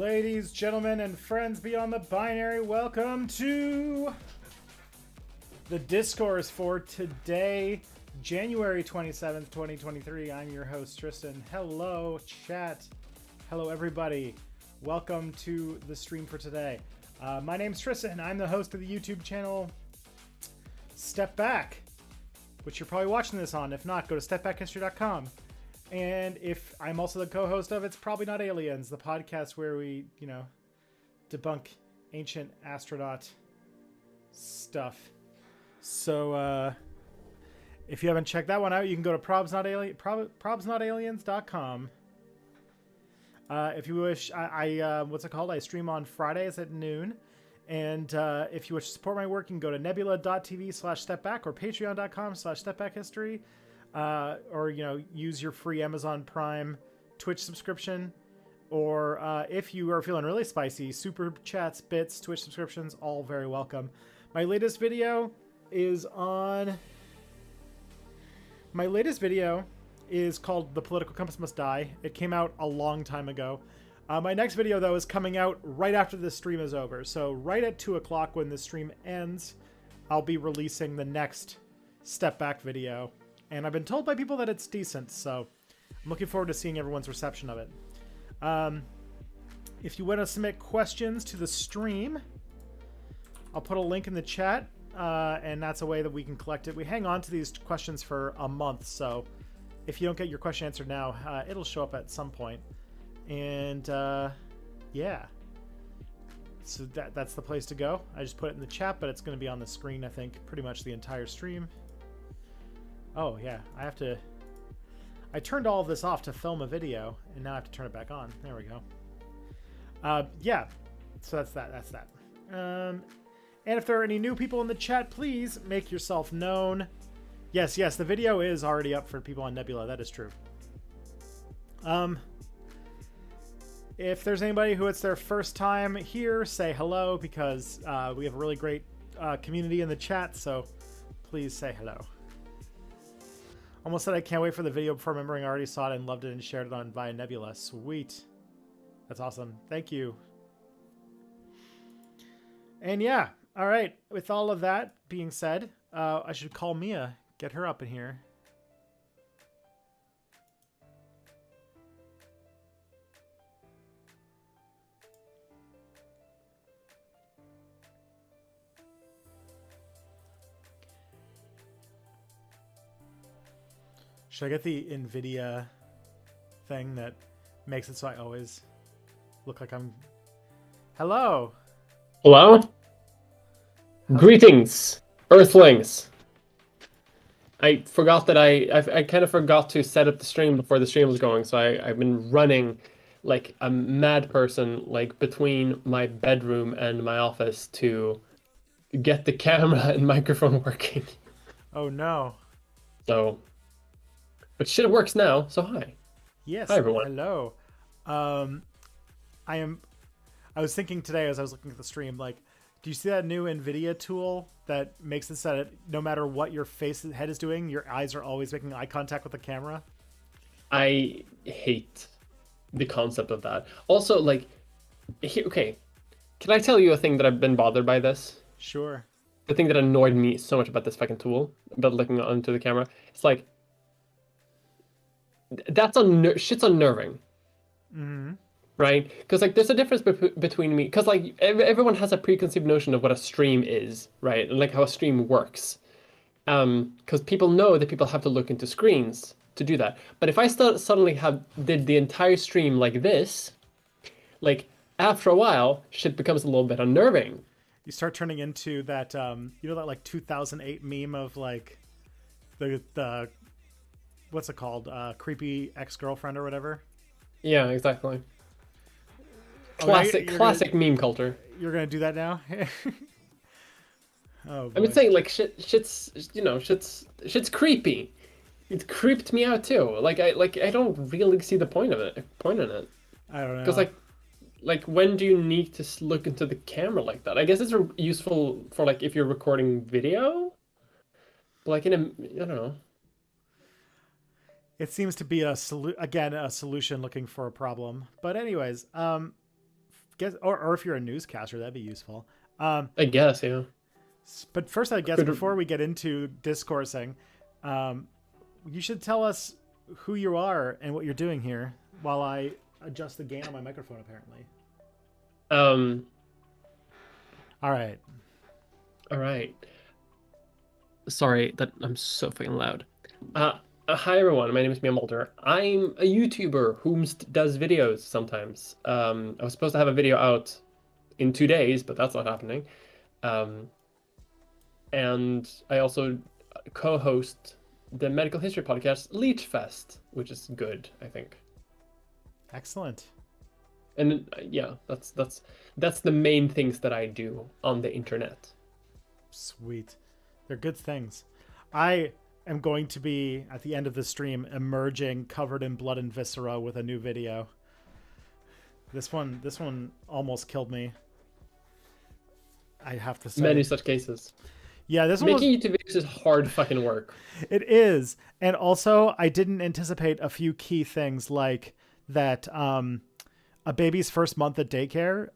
Ladies, gentlemen, and friends beyond the binary, welcome to the Discourse for today, January 27th, 2023. I'm your host, Tristan. Hello, chat. Hello, everybody. Welcome to the stream for today. My name's Tristan. I'm the host of the YouTube channel Step Back, which you're probably watching this on. If not, go to stepbackhistory.com. And if I'm also the co-host of It's Probably Not Aliens, the podcast where we, debunk ancient astronaut stuff. So if you haven't checked that one out, you can go to probsnotaliens.com. If you wish, I stream on Fridays at noon. And if you wish to support my work, you can go to nebula.tv/stepback or patreon.com/stepbackhistory. Or use your free Amazon Prime Twitch subscription, or if you are feeling really spicy, super chats, bits, Twitch subscriptions, all very welcome. My latest video is called The Political Compass Must Die. It came out a long time ago. My next video, though, is coming out right after this stream is over. So right at 2 o'clock when the stream ends, I'll be releasing the next Step Back video. And I've been told by people that it's decent, so I'm looking forward to seeing everyone's reception of it. If you want to submit questions to the stream, I'll put a link in the chat, and that's a way that we can collect it. We hang on to these questions for a month, so if you don't get your question answered now, it'll show up at some point. And yeah, so that's the place to go. I just put it in the chat, but it's going to be on the screen, I think, pretty much the entire stream. Oh, yeah, I turned all of this off to film a video, and now I have to turn it back on. There we go. Yeah, so that's that. And if there are any new people in the chat, please make yourself known. Yes, the video is already up for people on Nebula. That is true. If there's anybody who it's their first time here, say hello, because we have a really great community in the chat, so please say hello. Almost said I can't wait for the video before remembering I already saw it and loved it and shared it on via Nebula. Sweet. That's awesome. Thank you. And yeah, all right. With all of that being said, I should call Mia, get her up in here. Should I get the NVIDIA thing that makes it so I always look like I'm... Hello! Hello? Greetings, Earthlings! I forgot that I kind of forgot to set up the stream before the stream was going, so I've been running like a mad person, like between my bedroom and my office to get the camera and microphone working. Oh no. So... But shit works now, so hi. Yes. Hi, everyone. Hello. I was thinking today as I was looking at the stream, like, do you see that new NVIDIA tool that makes it so that no matter what your head is doing, your eyes are always making eye contact with the camera? I hate the concept of that. Also, like, okay, can I tell you a thing that I've been bothered by this? Sure. The thing that annoyed me so much about this fucking tool, about looking onto the camera, it's like, shit's unnerving. Mm-hmm. Right? Because like there's a difference between me, because like everyone has a preconceived notion of what a stream is, right? And like how a stream works. Because people know that people have to look into screens to do that. But if I suddenly did the entire stream like this, like after a while, shit becomes a little bit unnerving. You start turning into that that like 2008 meme of like the what's it called? Creepy ex-girlfriend or whatever? Yeah, exactly. Classic meme culture. You're going to do that now? Oh, boy. I've been saying, like, shit's creepy. It creeped me out, too. Like, I don't really see the point in it. I don't know. Because, like, when do you need to look into the camera like that? I guess it's useful for, like, if you're recording video. But, like, I don't know. It seems to be a solution looking for a problem. But anyways, guess, or if you're a newscaster, that'd be useful. I guess, yeah. But first, I guess Could- before we get into discoursing, you should tell us who you are and what you're doing here while I adjust the gain on my microphone, apparently. All right. All right. Sorry that I'm so fucking loud. Hi everyone, my name is Mia Mulder. I'm a YouTuber who does videos sometimes. I was supposed to have a video out in 2 days, but that's not happening. And I also co-host the medical history podcast Leech Fest, which is good, I think. Excellent. And yeah, that's the main things that I do on the internet. Sweet. They're good things. I am going to be, at the end of the stream, emerging covered in blood and viscera with a new video. This one almost killed me, I have to say. Many such cases. Yeah, this one Making YouTube videos is hard fucking work. It is. And also, I didn't anticipate a few key things like that a baby's first month at daycare,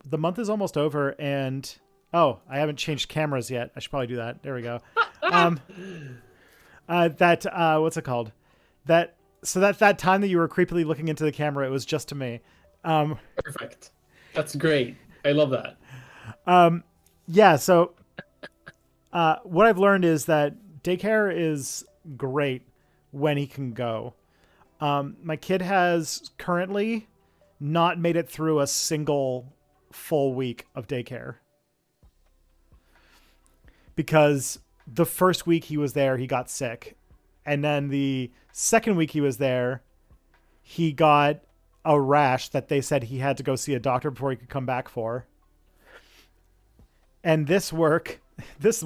the month is almost over, and oh, I haven't changed cameras yet. I should probably do that. There we go. What's it called? That time that you were creepily looking into the camera, it was just to me. Perfect. That's great. I love that. Yeah, so what I've learned is that daycare is great when he can go. My kid has currently not made it through a single full week of daycare. Because the first week he was there, he got sick. And then the second week he was there, he got a rash that they said he had to go see a doctor before he could come back for. And this week, we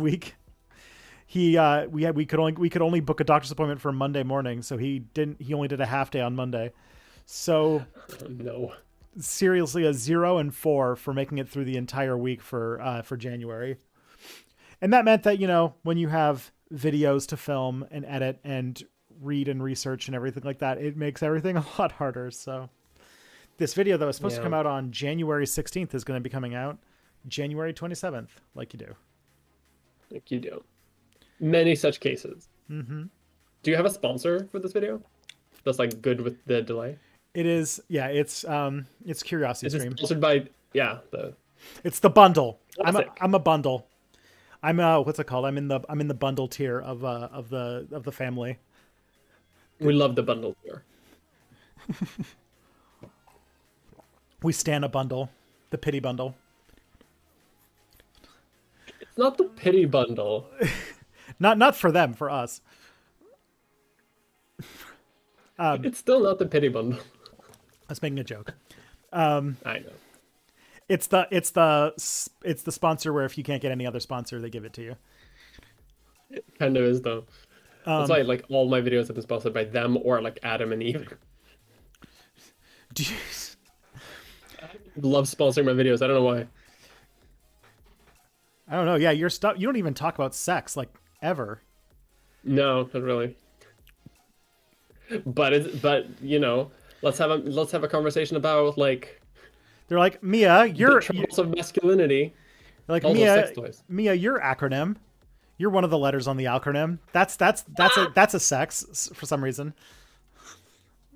could only book a doctor's appointment for Monday morning, so he only did a half day on Monday. So no. Seriously, a 0 and 4 for making it through the entire week for January. And that meant that, when you have videos to film and edit and read and research and everything like that, it makes everything a lot harder. So this video that was supposed to come out on January 16th is going to be coming out January 27th, like you do. Like you do. Many such cases. Mm-hmm. Do you have a sponsor for this video? That's like good with the delay? It is, yeah, it's Curiosity Stream. It's sponsored by, It's the bundle. Classic. I'm a bundle. I'm what's it called? I'm in the bundle tier of the family. We love the bundle tier. We stand a bundle, the pity bundle. It's not the pity bundle. Not for them, for us. It's still not the pity bundle. I was making a joke. I know. It's the sponsor where if you can't get any other sponsor, they give it to you. It kind of is though. That's why like all my videos have been sponsored by them or like Adam and Eve. Do you... I love sponsoring my videos. I don't know why. I don't know. Yeah, your stuff. You don't even talk about sex like ever. No, not really. But let's have a conversation about like. They're like, Mia, you're the troubles of masculinity. Like all Mia, those sex toys. Mia, your acronym. You're one of the letters on the acronym. That's a sex for some reason.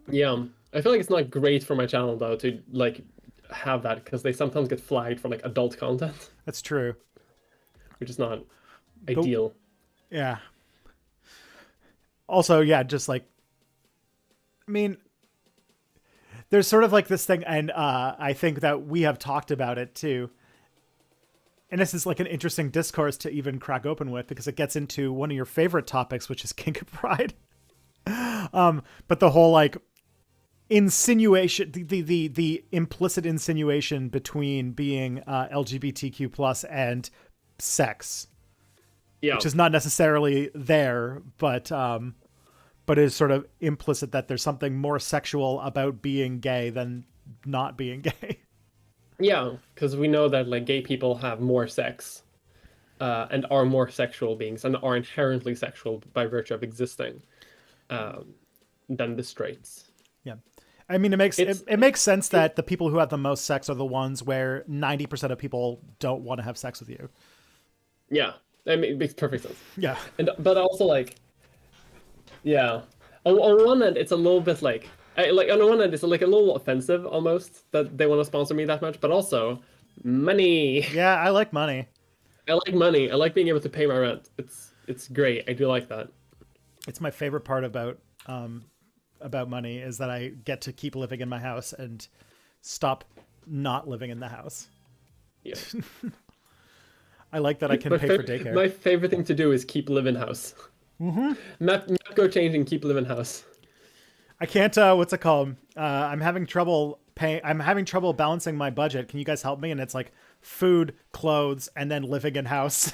Yeah, I feel like it's not great for my channel though to like have that because they sometimes get flagged for like adult content. That's true. Which is not ideal. Yeah. Also, yeah, just like, I mean, there's sort of like this thing, and I think that we have talked about it too. And this is like an interesting discourse to even crack open with because it gets into one of your favorite topics, which is kink and pride. But the whole like insinuation, the implicit insinuation between being LGBTQ plus and sex, which is not necessarily there, but is sort of implicit that there's something more sexual about being gay than not being gay. Yeah, because we know that like gay people have more sex and are more sexual beings and are inherently sexual by virtue of existing than the straights. Yeah. I mean, It's it makes sense that the people who have the most sex are the ones where 90% of people don't want to have sex with you. yeah. I mean, it makes perfect sense. Yeah. But also like, yeah. On one end, it's a little bit like on one end, it's like a little offensive almost that they want to sponsor me that much. But also, money. Yeah, I like money. I like money. I like being able to pay my rent. It's great. I do like that. It's my favorite part about money is that I get to keep living in my house and stop not living in the house. Yeah. I like that I can pay for daycare. My favorite thing to do is keep living house. Mm-hmm. Map go change and keep living house. I can't. What's it called? I'm having trouble paying. I'm having trouble balancing my budget. Can you guys help me? And it's like food, clothes, and then living in house.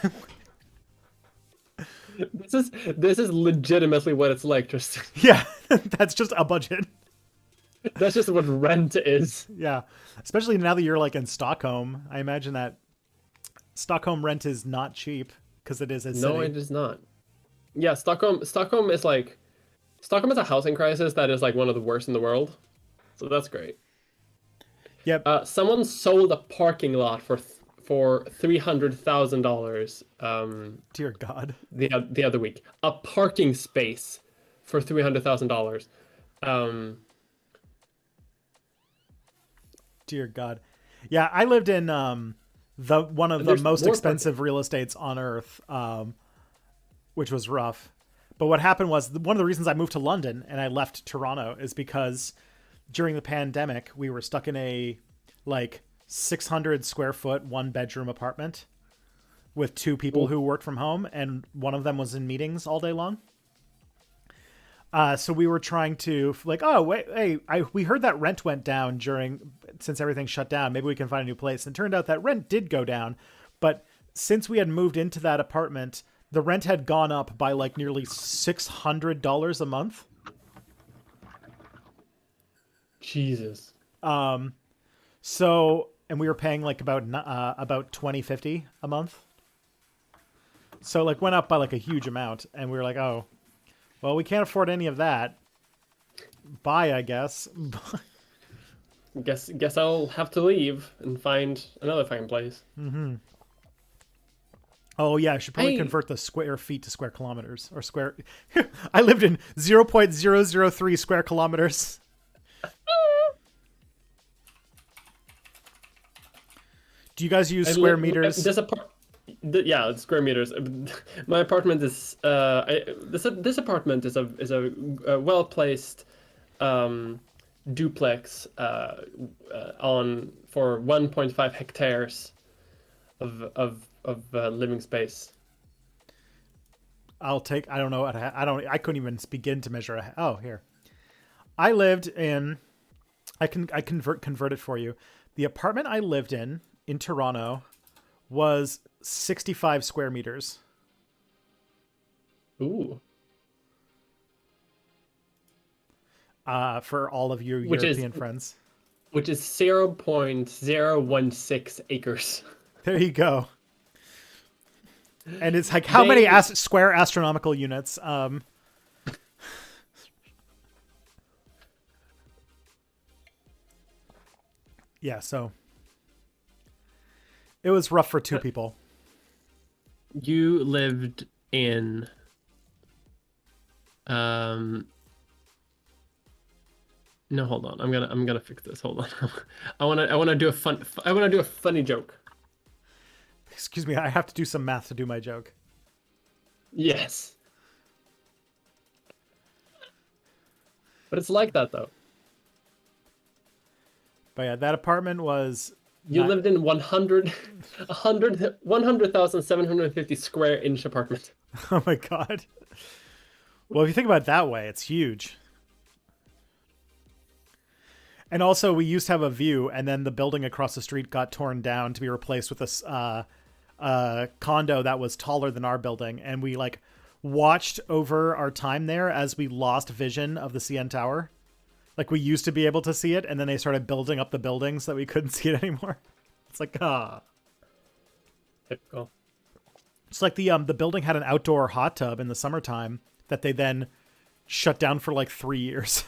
This is legitimately what it's like, Tristan. Yeah, that's just a budget. That's just what rent is. Yeah, especially now that you're like in Stockholm. I imagine that Stockholm rent is not cheap because it is a city. No, it is not. Yeah, Stockholm is like Stockholm is a housing crisis that is like one of the worst in the world. So that's great. Yep. Someone sold a parking lot for $300,000. Dear God. The other week, a parking space for $300,000. Dear God. Yeah, I lived in the one of the most expensive real estates on earth, which was rough. But what happened was one of the reasons I moved to London and I left Toronto is because during the pandemic we were stuck in a like 600 square foot 1-bedroom apartment with 2 people who worked from home, and one of them was in meetings all day long. So we were trying to like, oh wait, hey, we heard that rent went down since everything shut down. Maybe we can find a new place. And it turned out that rent did go down, but since we had moved into that apartment, the rent had gone up by like nearly $600 a month. Jesus. So, and we were paying like about $20.50 a month. So like went up by like a huge amount, and we were like, oh, well, we can't afford any of that. Bye, I guess. Guess I'll have to leave and find another fucking place. Mm-hmm. Oh yeah, I should probably convert the square feet to square kilometers or square. I lived in 0.003 square kilometers. Do you guys use square meters? Yeah, it's square meters. My apartment is this apartment is a well placed duplex for 1.5 hectares of living space. I don't know. I couldn't even begin to measure. Oh, here. I lived in. I convert it for you. The apartment I lived in Toronto was 65 square meters. Ooh. For all of your European friends. Which is 0.016 acres. There you go. And it's like how many square astronomical units? Yeah, so it was rough for 2 people. You lived in no, hold on. I'm gonna fix this. Hold on. I wanna do a funny joke. Excuse me, I have to do some math to do my joke. Yes. But it's like that though. But yeah, that apartment was... You lived in 100,750 square inch apartment. Oh my God. Well, if you think about it that way, it's huge. And also, we used to have a view, and then the building across the street got torn down to be replaced with a condo that was taller than our building. And we like watched over our time there as we lost vision of the CN Tower. Like we used to be able to see it, and then they started building up the buildings so that we couldn't see it anymore. It's like, Typical. It's like the building had an outdoor hot tub in the summertime that they then shut down for like 3 years.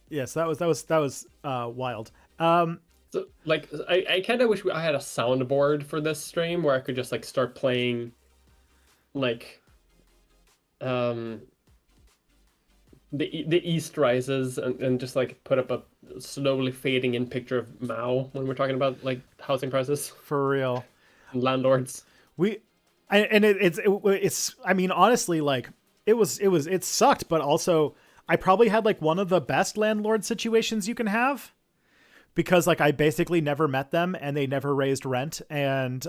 Yes, that was wild. Um, So, like, I kind of wish I had a soundboard for this stream where I could just like start playing, like, um, the East rises and just like put up a slowly fading in picture of Mao when we're talking about like housing prices for real. and landlords. We and it's I mean honestly like it sucked, but also I probably had like one of the best landlord situations you can have because like I basically never met them and they never raised rent, and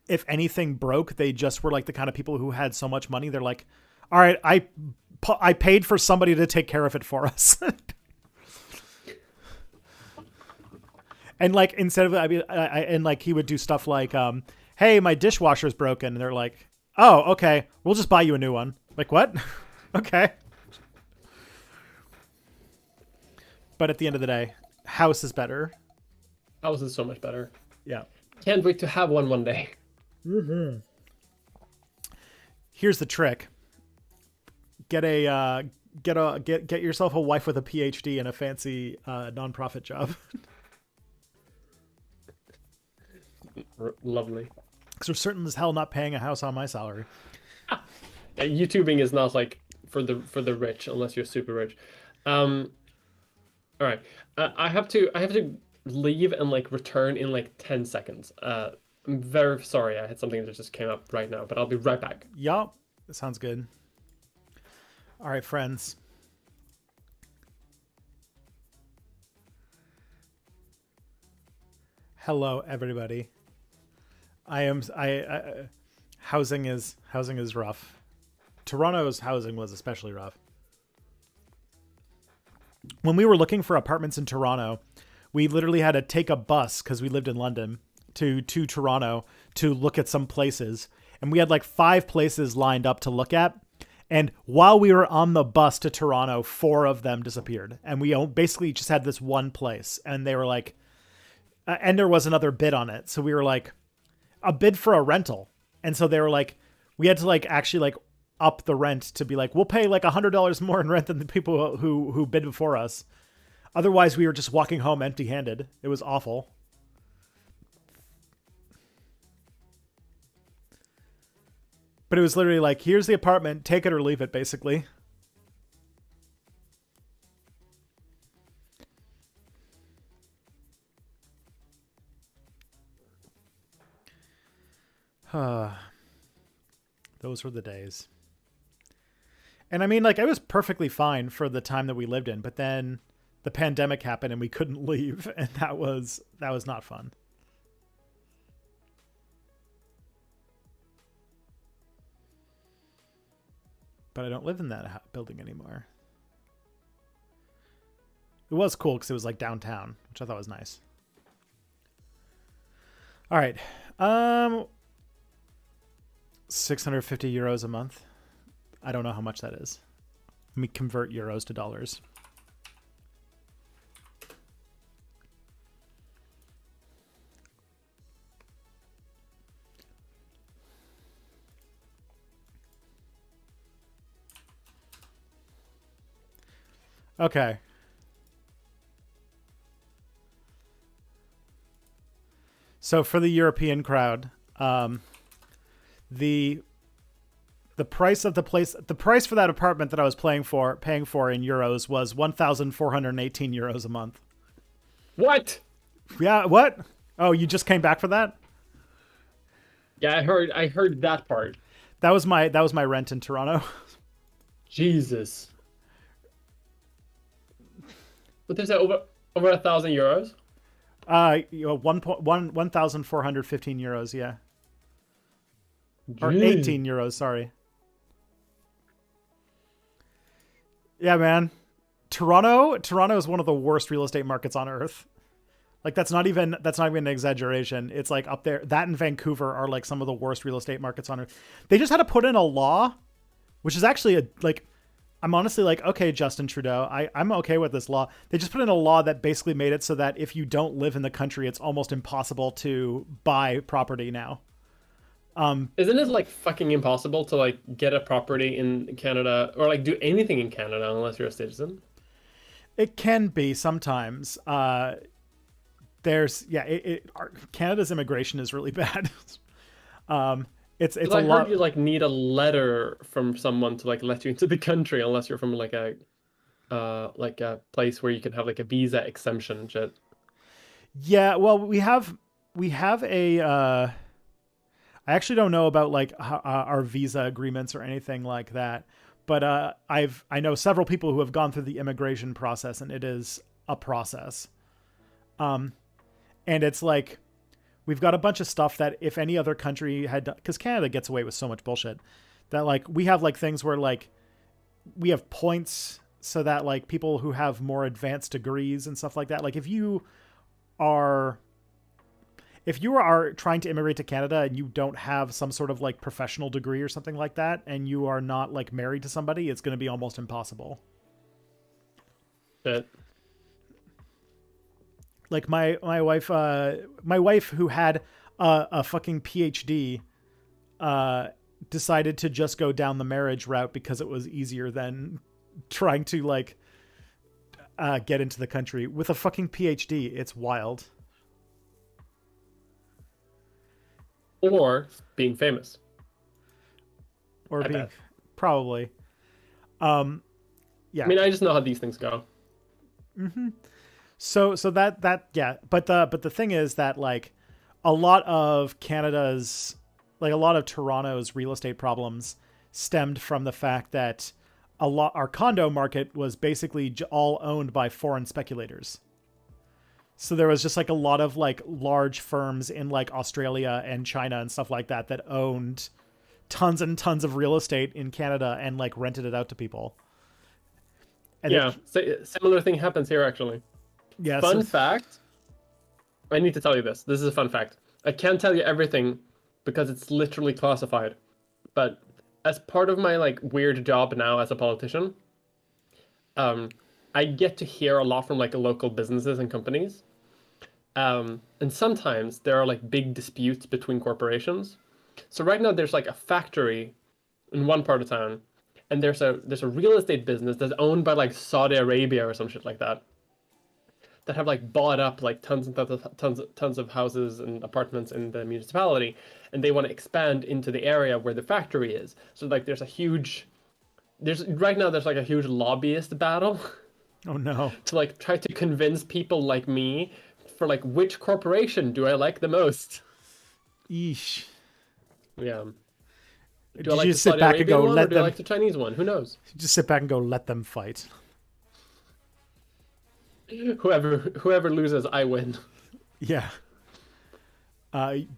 if anything broke, they just were like the kind of people who had so much money they're like, all right, I paid for somebody to take care of it for us. And like instead of and like he would do stuff like hey, my dishwasher's broken, and they're like, oh, okay, we'll just buy you a new one. Like, what? Okay. But at the end of the day, house is better. House is so much better. Yeah. Can't wait to have one day. Here's the trick. Get yourself a wife with a PhD and a fancy nonprofit job. Lovely. Because we're certain as hell not paying a house on my salary. YouTubing is not like for the rich unless you're super rich. All right. I have to leave and like return in like 10 seconds. I'm very sorry. I had something that just came up right now, but I'll be right back. Yup. That sounds good. All right, friends. Hello, everybody. Housing is rough. Toronto's housing was especially rough. When we were looking for apartments in Toronto, we literally had to take a bus because we lived in London to Toronto to look at some places. And we had like 5 places lined up to look at. And while we were on the bus to Toronto, 4 of them disappeared. And we basically just had this one place. And they were like, and there was another bid on it. So we were like, a bid for a rental. And so they were like, we had to like actually like up the rent to be like, we'll pay like $100 more in rent than the people who bid before us. Otherwise, we were just walking home empty-handed. It was awful. But it was literally like, here's the apartment, take it or leave it, basically. Those were the days. And I mean, like, it was perfectly fine for the time that we lived in, but then the pandemic happened and we couldn't leave, and that was not fun. But I don't live in that building anymore. It was cool because it was like downtown, which I thought was nice. All right. 650 euros a month. I don't know how much that is. Let me convert euros to dollars. Okay. So for the European crowd, the price of the price for that apartment that I was paying for in euros was 1,418 euros a month. What? Yeah, what? Oh, you just came back for that? Yeah, I heard that part. That was my rent in Toronto. Jesus. But there's over 1,000 euros? 1,415 euros, yeah. Or 18 euros, sorry. Yeah, man. Toronto is one of the worst real estate markets on earth. Like that's not even an exaggeration. It's like up there. That and Vancouver are like some of the worst real estate markets on earth. They just had to put in a law, which is actually I'm honestly like, okay, Justin Trudeau, I'm okay with this law. They just put in a law that basically made it so that if you don't live in the country, it's almost impossible to buy property now. Isn't it like fucking impossible to like get a property in Canada or like do anything in Canada unless you're a citizen? It can be sometimes. There's Canada's immigration is really bad. It's Because a I heard lot. you like need a letter from someone to like let you into the country unless you're from like a place where you can have like a visa exemption and shit. Yeah, well, we have a. I actually don't know about like our visa agreements or anything like that, but I know several people who have gone through the immigration process, and it is a process. Um, and it's like we've got a bunch of stuff that if any other country had, because Canada gets away with so much bullshit that like we have like things where like we have points so that like people who have more advanced degrees and stuff like that, like are if you are trying to immigrate to Canada and you don't have some sort of like professional degree or something like that, and you are not like married to somebody, it's going to be almost impossible. But Like my wife who had a fucking PhD, decided to just go down the marriage route because it was easier than trying to like get into the country with a fucking PhD. It's wild. or being famous. Or I being bet. probably. Yeah. I mean, I just know how these things go. So that yeah, but the thing is that like a lot of Canada's, like a lot of Toronto's real estate problems stemmed from the fact that our condo market was basically all owned by foreign speculators. So there was just like a lot of like large firms in like Australia and China and stuff like that that owned tons and tons of real estate in Canada and like rented it out to people. And Yeah, similar thing happens here actually. yeah. Fun fact. I need to tell you this. This is a fun fact. I can't tell you everything because it's literally classified. But as part of my like weird job now as a politician, I get to hear a lot from like local businesses and companies. And sometimes there are like big disputes between corporations. So right now there's like a factory in one part of town, and there's a real estate business that's owned by like Saudi Arabia or some shit like that, that have like bought up like tons of houses and apartments in the municipality, and they want to expand into the area where the factory is. So like there's right now there's like a huge lobbyist battle Oh no. to like try to convince people like me for like which corporation do I like the most. Eesh. Yeah. Did Do I you like the just sit Saudi back and Arabian go, one, or let do I them like the Chinese one? Who knows? just sit back and go, let them fight? Whoever loses, I win. Yeah.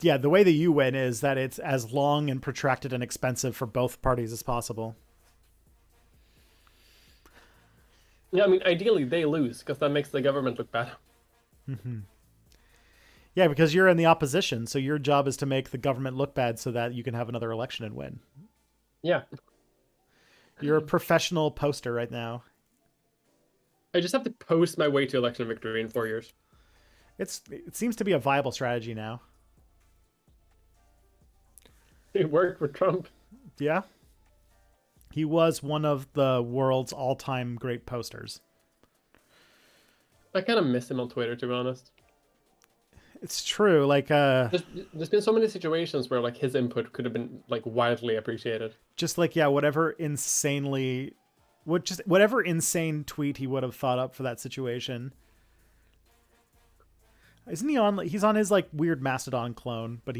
Yeah, the way that you win is that it's as long and protracted and expensive for both parties as possible. Yeah, I mean, ideally they lose because that makes the government look bad. Yeah, because you're in the opposition, so your job is to make the government look bad so that you can have another election and win. Yeah, You're a professional poster right now. I just have to post my way to election victory in 4 years. It seems to be a viable strategy now. It worked for Trump. Yeah. He was one of the world's all-time great posters. I kind of miss him on Twitter, to be honest. It's true. Like, There's been so many situations where like his input could have been like widely appreciated. just like, yeah, whatever insane tweet he would have thought up for that situation. Isn't he on? He's on his like weird Mastodon clone, but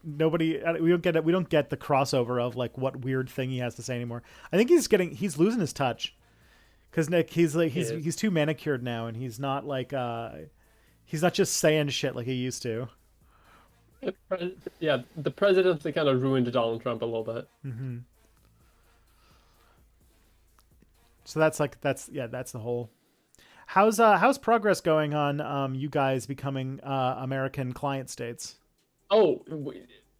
nobody. We don't get it. We don't get the crossover of like what weird thing he has to say anymore. I think he's losing his touch because Nick, he's too manicured now, and he's not like he's not just saying shit like he used to. Yeah, the presidency kind of ruined Donald Trump a little bit. So that's the whole. How's progress going on you guys becoming American client states? Oh,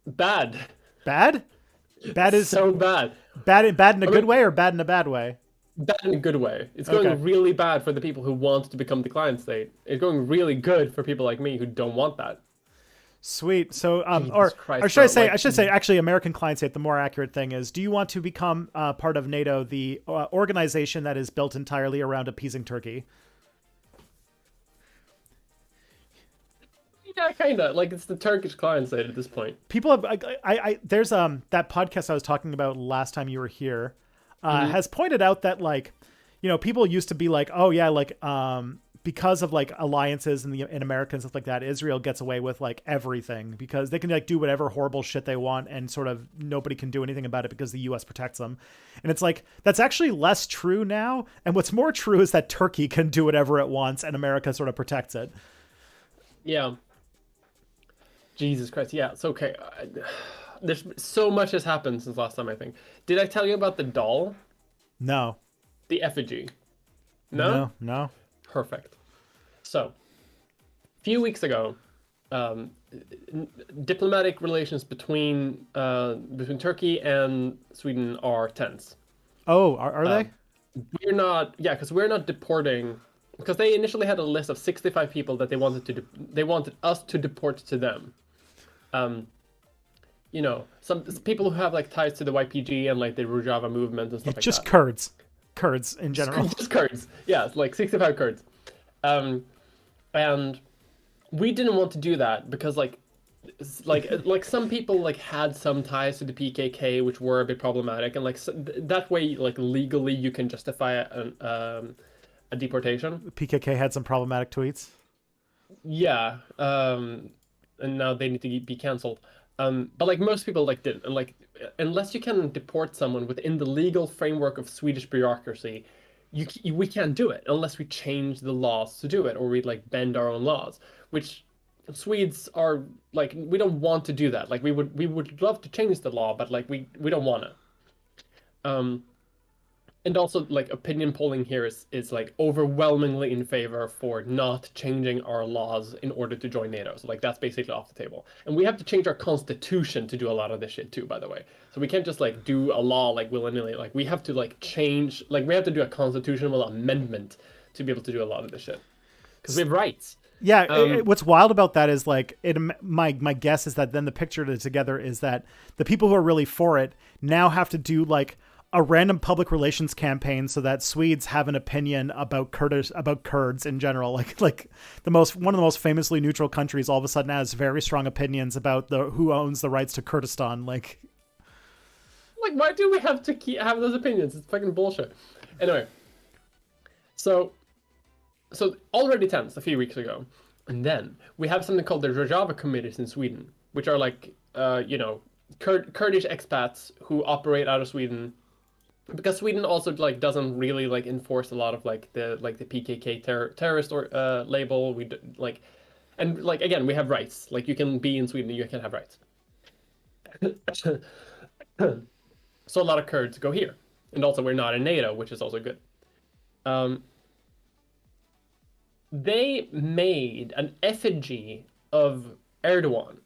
bad. Bad? Bad is So bad. bad in a good way or bad in a bad way? Bad in a good way. It's going Okay. really bad for the people who want to become the client state. It's going really good for people like me who don't want that. Sweet. So, Jesus Christ, or should I bro, say? like- I should say actually, American clients say it. The more accurate thing is, do you want to become part of NATO, the organization that is built entirely around appeasing Turkey? Yeah, kind of. Like, it's the Turkish client side at this point. People have. There's that podcast I was talking about last time you were here, has pointed out that like, people used to be like, oh yeah, like because of like alliances in America and stuff like that, Israel gets away with like everything because they can like do whatever horrible shit they want and sort of nobody can do anything about it because the US protects them. And it's like, that's actually less true now. And what's more true is that Turkey can do whatever it wants and America sort of protects it. Yeah. Jesus Christ. Yeah, it's okay. There's so much has happened since last time, I think. Did I tell you about the doll? No. The effigy? No? No. Perfect. So, a few weeks ago, diplomatic relations between Turkey and Sweden are tense. Oh, are they? We're not, yeah, because we're not deporting, because they initially had a list of 65 people that they wanted us to deport to them. Some people who have like ties to the YPG and like the Rojava movement and stuff like Just that. Kurds in general. Just Kurds. Yeah, it's like 65 Kurds. And we didn't want to do that because like some people like had some ties to the PKK, which were a bit problematic, and like that way, like legally, you can justify a deportation. The PKK had some problematic tweets. Yeah, and now they need to be canceled. But like most people like didn't, and like unless you can deport someone within the legal framework of Swedish bureaucracy, we can't do it unless we change the laws to do it, or we like bend our own laws, which Swedes are like, we don't want to do that. Like we would love to change the law, but like we don't want to. And also like opinion polling here is like overwhelmingly in favor for not changing our laws in order to join NATO. So like that's basically off the table. And we have to change our constitution to do a lot of this shit too, by the way. So we can't just like do a law like willy-nilly. Like we have to like change, like we have to do a constitutional amendment to be able to do a lot of this shit. Because we have rights. Yeah, what's wild about that is like my guess is that then the picture together is that the people who are really for it now have to do like a random public relations campaign so that Swedes have an opinion about Kurds in general. Like one of the most famously neutral countries all of a sudden has very strong opinions about who owns the rights to Kurdistan. Like why do we have to have those opinions? It's fucking bullshit. Anyway, so already tense a few weeks ago, and then we have something called the Rojava committees in Sweden, which are like Kurdish expats who operate out of Sweden. Because Sweden also like doesn't really like enforce a lot of like the PKK terrorist or label. And like again, we have rights. Like you can be in Sweden, you can have rights. So a lot of Kurds go here, and also we're not in NATO, which is also good. They made an effigy of Erdogan,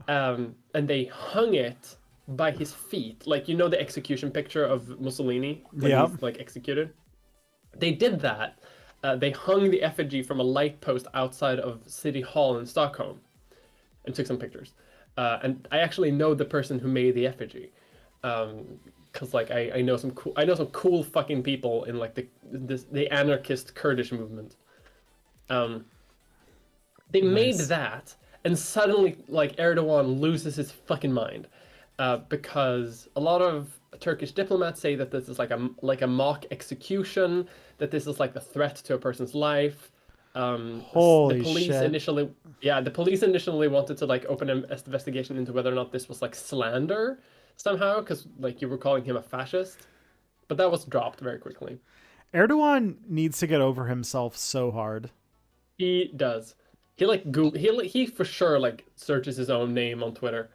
and they hung it by his feet, like the execution picture of Mussolini when he's like executed. They did that. They hung the effigy from a light post outside of City Hall in Stockholm, and took some pictures. And I actually know the person who made the effigy, because like I know some cool fucking people in like the anarchist Kurdish movement. They made that, and suddenly like Erdogan loses his fucking mind. Because a lot of Turkish diplomats say that this is like a mock execution, that this is like a threat to a person's life. Holy the police shit. The police initially wanted to like open an investigation into whether or not this was like slander somehow, because like you were calling him a fascist, but that was dropped very quickly. Erdogan needs to get over himself so hard. He does. He like he for sure like searches his own name on Twitter.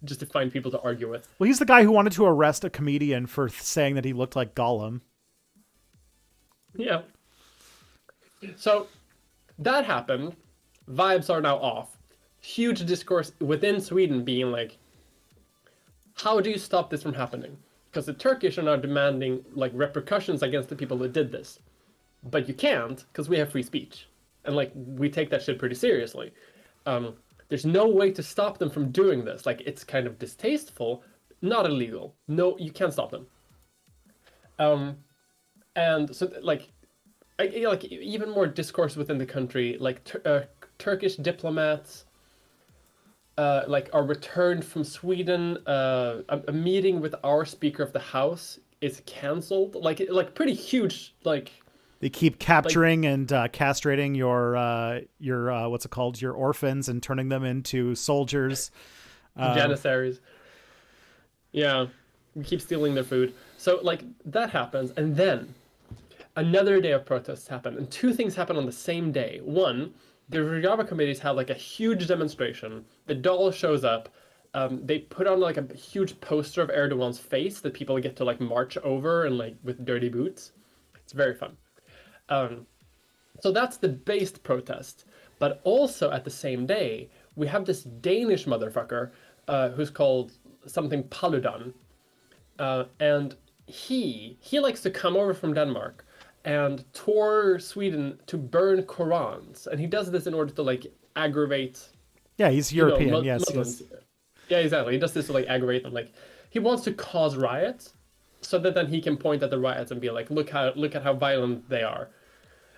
Just to find people to argue with. Well, he's the guy who wanted to arrest a comedian for saying that he looked like Gollum. Yeah. So that happened. Vibes are now off. Huge discourse within Sweden being like, how do you stop this from happening? Because the Turkish are now demanding like repercussions against the people that did this. But you can't, because we have free speech. and like we take that shit pretty seriously. There's no way to stop them from doing this. Like, it's kind of distasteful, not illegal. No, you can't stop them. And so like, like even more discourse within the country, like Turkish diplomats like are returned from Sweden. A meeting with our Speaker of the House is cancelled. Like pretty huge. Like they keep capturing and castrating your what's it called, your orphans, and turning them into soldiers, janissaries. Yeah, we keep stealing their food. So like that happens, and then another day of protests happen, and two things happen on the same day. One, the Rojava committees have like a huge demonstration. The doll shows up. They put on like a huge poster of Erdogan's face that people get to like march over and like with dirty boots. It's very fun. So that's the based protest. But also at the same day, we have this Danish motherfucker who's called something Paludan. And he likes to come over from Denmark and tour Sweden to burn Qurans. And he does this in order to like aggravate. Yeah, he's European. Yes. Yeah, exactly. He does this to like aggravate them. Like he wants to cause riots, so that then he can point at the riots and be like, look at how violent they are.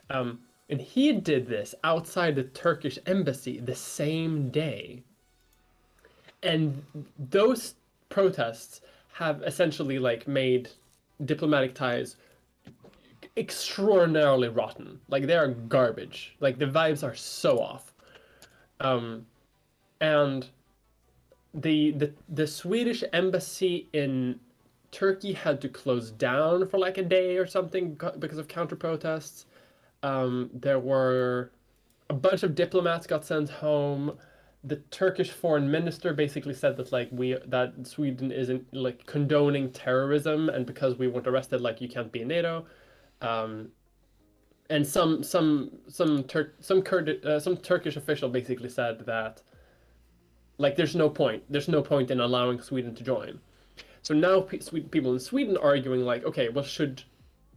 And he did this outside the Turkish embassy the same day. And those protests have essentially like made diplomatic ties extraordinarily rotten. Like they are garbage. Like the vibes are so off. And the Swedish embassy in Turkey had to close down for like a day or something because of counter protests. There were a bunch of diplomats got sent home. The Turkish foreign minister basically said that like that Sweden isn't like condoning terrorism, and because we weren't arrested, like you can't be in NATO. And some Turkish official basically said that like there's no point in allowing Sweden to join. So now people in Sweden are arguing like, okay, well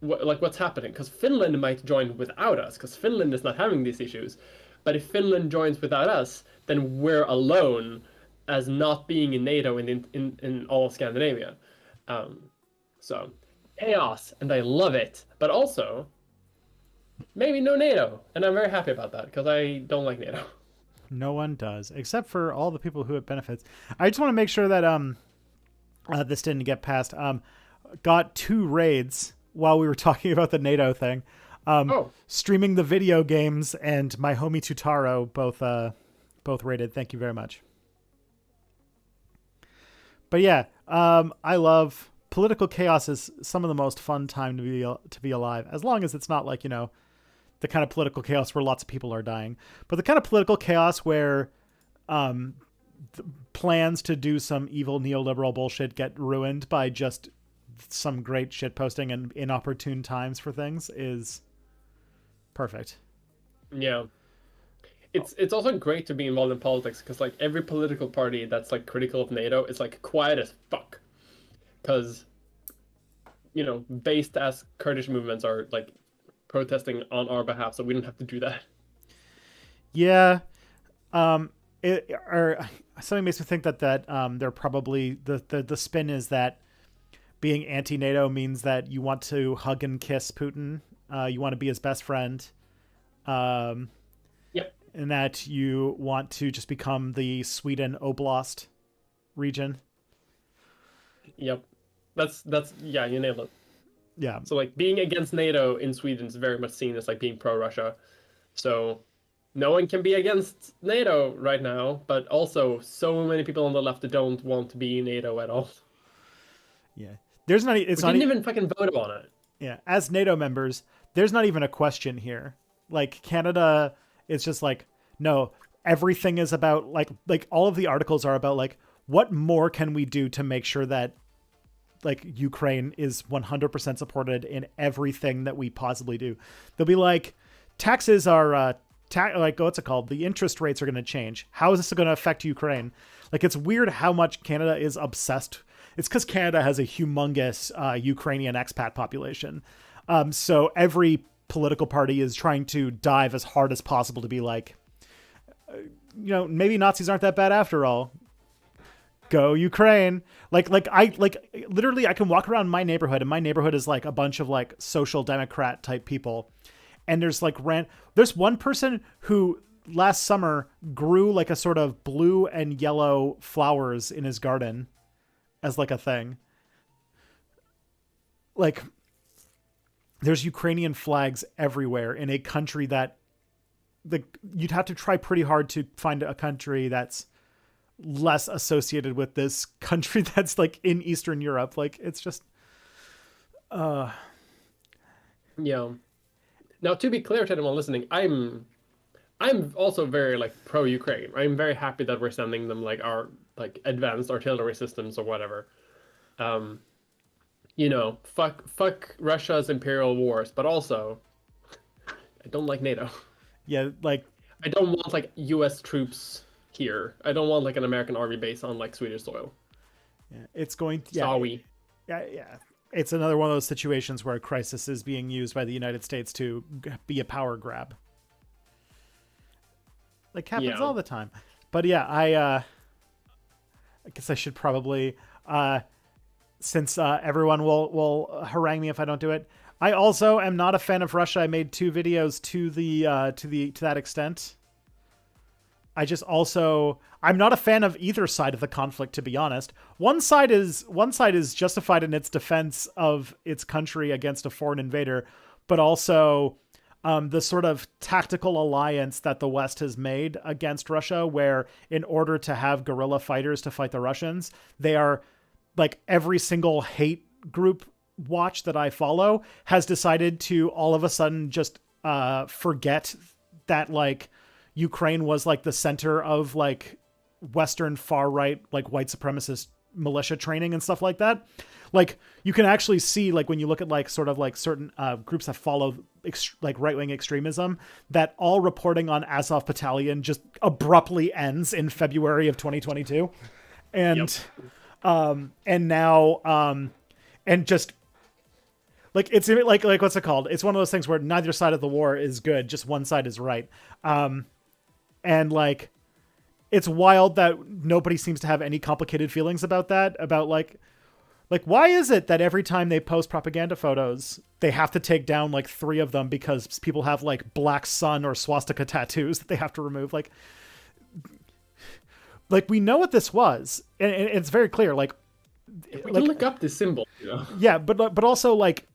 what's happening? Because Finland might join without us, because Finland is not having these issues. But if Finland joins without us, then we're alone as not being in NATO in all of Scandinavia. So chaos, and I love it. But also, maybe no NATO, and I'm very happy about that because I don't like NATO. No one does, except for all the people who it benefits. I just want to make sure that this didn't get passed. Got 2 raids while we were talking about the NATO thing. Streaming the video games and my homie Tutaro both rated. Thank you very much. But yeah, I love political chaos. Is some of the most fun time to be alive, as long as it's not like, you know, the kind of political chaos where lots of people are dying, but the kind of political chaos where plans to do some evil neoliberal bullshit get ruined by just some great shit posting and inopportune times for things is perfect. Yeah. It's also great to be involved in politics because like every political party that's like critical of NATO is like quiet as fuck. Because, you know, based as Kurdish movements are like protesting on our behalf, so we don't have to do that. Yeah. Something makes me think that they're probably the spin is that being anti-NATO means that you want to hug and kiss Putin. You want to be his best friend. Yep. And that you want to just become the Sweden Oblast region. Yep. That's yeah, you nailed it. Yeah. So like being against NATO in Sweden is very much seen as like being pro-Russia. So no one can be against NATO right now, but also so many people on the left don't want to be in NATO at all. Yeah. There's not. It's we not didn't even fucking vote on it. Yeah. As NATO members, there's not even a question here. Like Canada, it's just like, no, everything is about like all of the articles are about like, what more can we do to make sure that like Ukraine is 100% supported in everything that we possibly do. They'll be like, taxes are like, what's it called? The interest rates are going to change. How is this going to affect Ukraine? Like, it's weird how much Canada is obsessed. It's because Canada has a humongous Ukrainian expat population. So every political party is trying to dive as hard as possible to be like, maybe Nazis aren't that bad after all. Go Ukraine. Like literally I can walk around my neighborhood, and my neighborhood is like a bunch of like social democrat type people. And there's like there's one person who last summer grew like a sort of blue and yellow flowers in his garden as like a thing. Like there's Ukrainian flags everywhere in a country that you'd have to try pretty hard to find a country that's less associated with this country that's like in Eastern Europe. Like it's just yeah. Now, to be clear to anyone listening, I'm also very like pro Ukraine. I'm very happy that we're sending them like our like advanced artillery systems or whatever. Fuck Russia's imperial wars, but also I don't like NATO. Yeah, like I don't want like US troops here. I don't want like an American army base on like Swedish soil. Yeah, it's going to Sorry. Yeah. It's another one of those situations where a crisis is being used by the United States to be a power grab. Like happens all the time. But yeah, I guess I should probably since everyone will harangue me if I don't do it. I also am not a fan of Russia. I made 2 videos to that extent. I'm not a fan of either side of the conflict, to be honest. One side is justified in its defense of its country against a foreign invader, but also the sort of tactical alliance that the West has made against Russia, where in order to have guerrilla fighters to fight the Russians, they are like every single hate group watch that I follow has decided to all of a sudden just forget that like Ukraine was like the center of like Western far right, like white supremacist militia training and stuff like that. Like you can actually see like when you look at like sort of like certain groups that follow like right-wing extremism, that all reporting on Azov Battalion just abruptly ends in February of 2022. And and now and just like it's like what's it called? It's one of those things where neither side of the war is good, just one side is right. And like it's wild that nobody seems to have any complicated feelings about that, about like why is it that every time they post propaganda photos they have to take down like 3 of them because people have like black sun or swastika tattoos that they have to remove? Like we know what this was, and it's very clear. Like we can look up this symbol, Yeah, but also like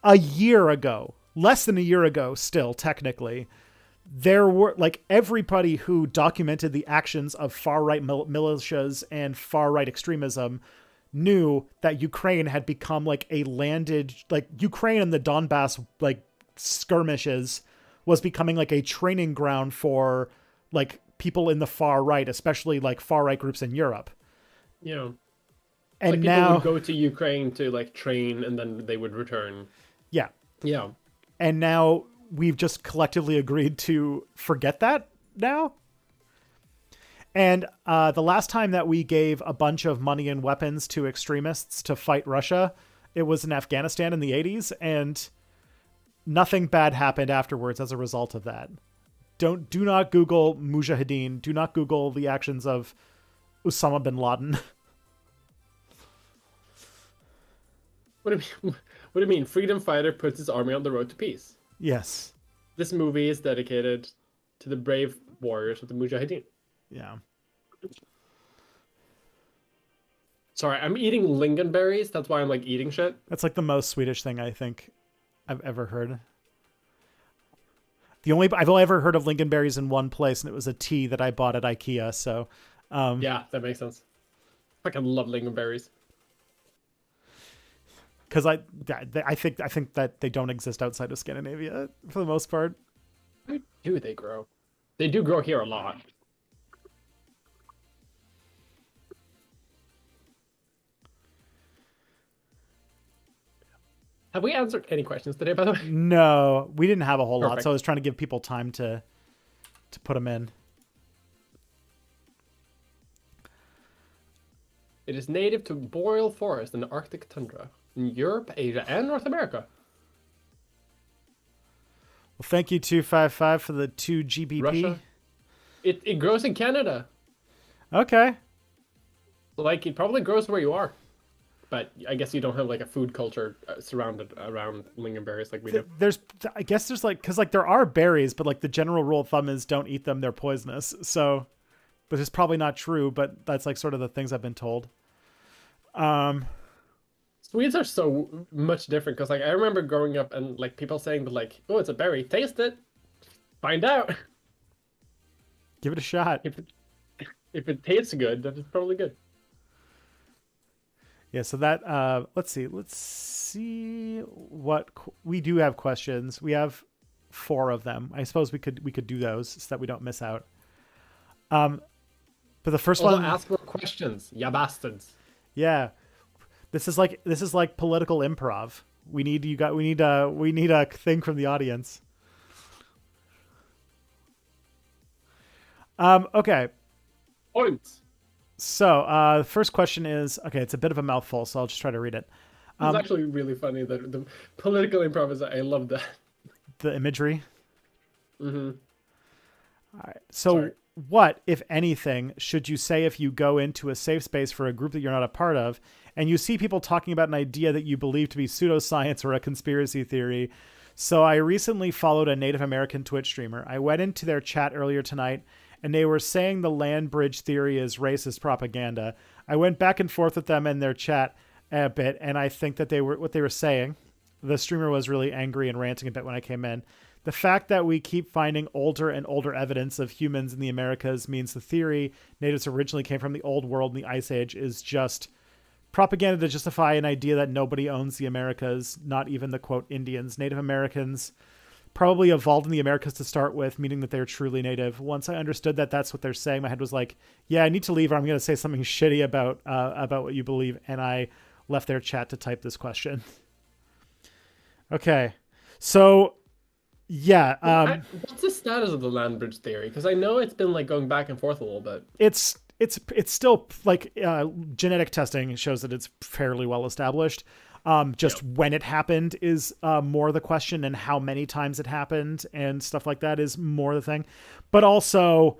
a year ago, less than a year ago, still technically, there were like everybody who documented the actions of far right militias and far right extremism knew that Ukraine had become like a landed, like Ukraine and the Donbass like skirmishes was becoming like a training ground for like people in the far right, especially like far right groups in Europe. Yeah. And like now people would go to Ukraine to like train and then they would return. Yeah. Yeah. And now we've just collectively agreed to forget that now. And the last time that we gave a bunch of money and weapons to extremists to fight Russia, it was in Afghanistan in the 80s, and nothing bad happened afterwards as a result of that. Do not Google Mujahideen. Do not Google the actions of Osama bin Laden. What do you mean? Freedom fighter puts his army on the road to peace. Yes. This movie is dedicated to the brave warriors of the Mujahideen. Yeah. Sorry, I'm eating lingonberries. That's why I'm like eating shit. That's like the most Swedish thing I think I've ever heard. I've only ever heard of lingonberries in one place, and it was a tea that I bought at IKEA. So, yeah, that makes sense. I fucking love lingonberries. Because I think that they don't exist outside of Scandinavia for the most part. Where do they grow? They do grow here a lot. Have we answered any questions today, by the way? No, we didn't have a whole lot, Perfect. so I was trying to give people time to put them in. It is native to boreal forest and Arctic tundra in Europe, Asia, and North America. Well, thank you 255 for the 2 GBP. Russia, it grows in Canada. Okay. Like, it probably grows where you are. But I guess you don't have like a food culture surrounded around lingonberries like we do. I guess there's like, because like there are berries, but like the general rule of thumb is don't eat them, they're poisonous. So, which is probably not true, but that's like sort of the things I've been told. Swedes are so much different because like I remember growing up and like people saying, but like, oh, it's a berry, taste it, find out. Give it a shot. If it tastes good, then it's probably good. Yeah, so that let's see what we do have questions. We have 4 of them. I suppose we could do those so that we don't miss out. But the first also, one, ask more questions, ya bastards. yeah. This is like political improv. We need a thing from the audience. Okay. Points. So, the first question is, okay, it's a bit of a mouthful, so I'll just try to read it. It's actually really funny that the political improv is, I love that. The imagery. Mm-hmm. All right. So, what, if anything, should you say if you go into a safe space for a group that you're not a part of, and you see people talking about an idea that you believe to be pseudoscience or a conspiracy theory? So, I recently followed a Native American Twitch streamer. I went into their chat earlier tonight, and they were saying the land bridge theory is racist propaganda. I went back and forth with them in their chat a bit, and I think that what they were saying, the streamer was really angry and ranting a bit when I came in. The fact that we keep finding older and older evidence of humans in the Americas means the theory natives originally came from the old world in the Ice Age is just propaganda to justify an idea that nobody owns the Americas, not even the, quote, Indians. Native Americans probably evolved in the Americas to start with, meaning that they're truly native. Once I understood that that's what they're saying, my head was like, yeah, I need to leave or I'm going to say something shitty about what you believe. And I left their chat to type this question. Okay. So, yeah. What's the status of the land bridge theory? Because I know it's been like going back and forth a little bit. It's still like genetic testing shows that it's fairly well established. When it happened is more the question, and how many times it happened and stuff like that is more the thing. But also,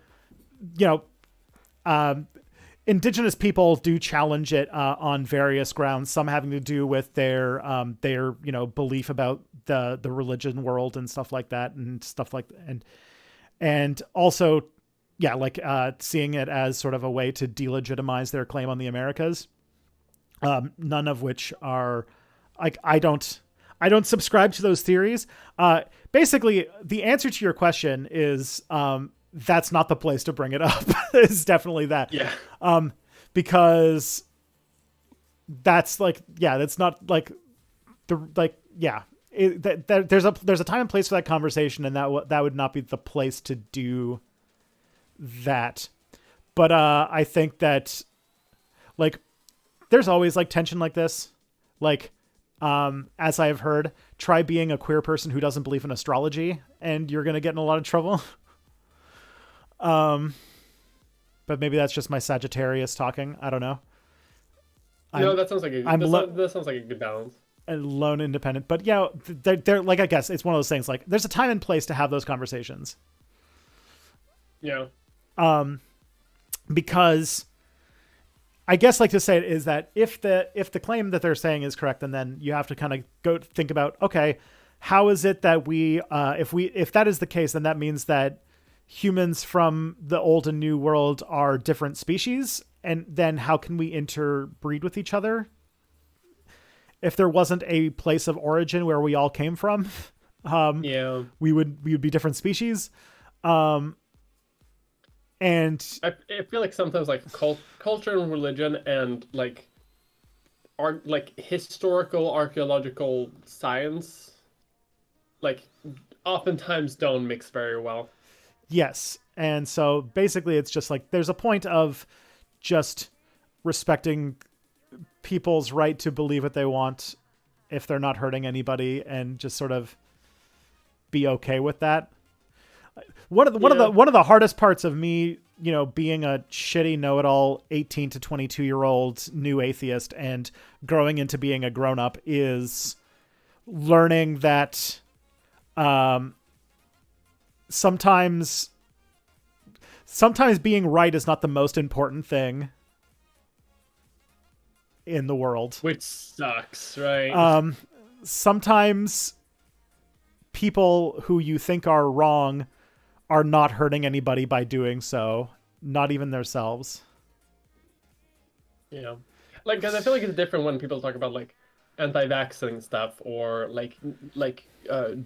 indigenous people do challenge it on various grounds. Some having to do with their belief about the religion world and stuff like that, and also, seeing it as sort of a way to delegitimize their claim on the Americas. None of which are like, I don't subscribe to those theories. Basically, the answer to your question is that's not the place to bring it up. It's definitely that. Yeah. Because that's like, yeah, that's not like there's a time and place for that conversation, and that would not be the place to do that. But I think that like there's always like tension like this. Like, as I've heard, try being a queer person who doesn't believe in astrology and you're going to get in a lot of trouble. But maybe that's just my Sagittarius talking. I don't know. That sounds like that sounds like a good balance. And lone independent, but yeah, they're like, I guess it's one of those things. Like, there's a time and place to have those conversations. Yeah. Because I guess, like, to say it is that if the claim that they're saying is correct, then you have to kind of go think about, okay, how is it that if that is the case, then that means that humans from the old and new world are different species, and then how can we interbreed with each other? If there wasn't a place of origin where we all came from, we would be different species. And I feel like sometimes like culture and religion and like historical archaeological science, like, oftentimes don't mix very well. Yes. And so basically it's just like, there's a point of just respecting people's right to believe what they want if they're not hurting anybody, and just sort of be okay with that. One of the hardest parts of me, being a shitty know-it-all 18 to 22-year-old new atheist and growing into being a grown-up is learning that sometimes being right is not the most important thing in the world. Which sucks, right? Sometimes people who you think are wrong are not hurting anybody by doing so, not even themselves. Yeah. Like, because I feel like it's different when people talk about like anti-vaxxing stuff or like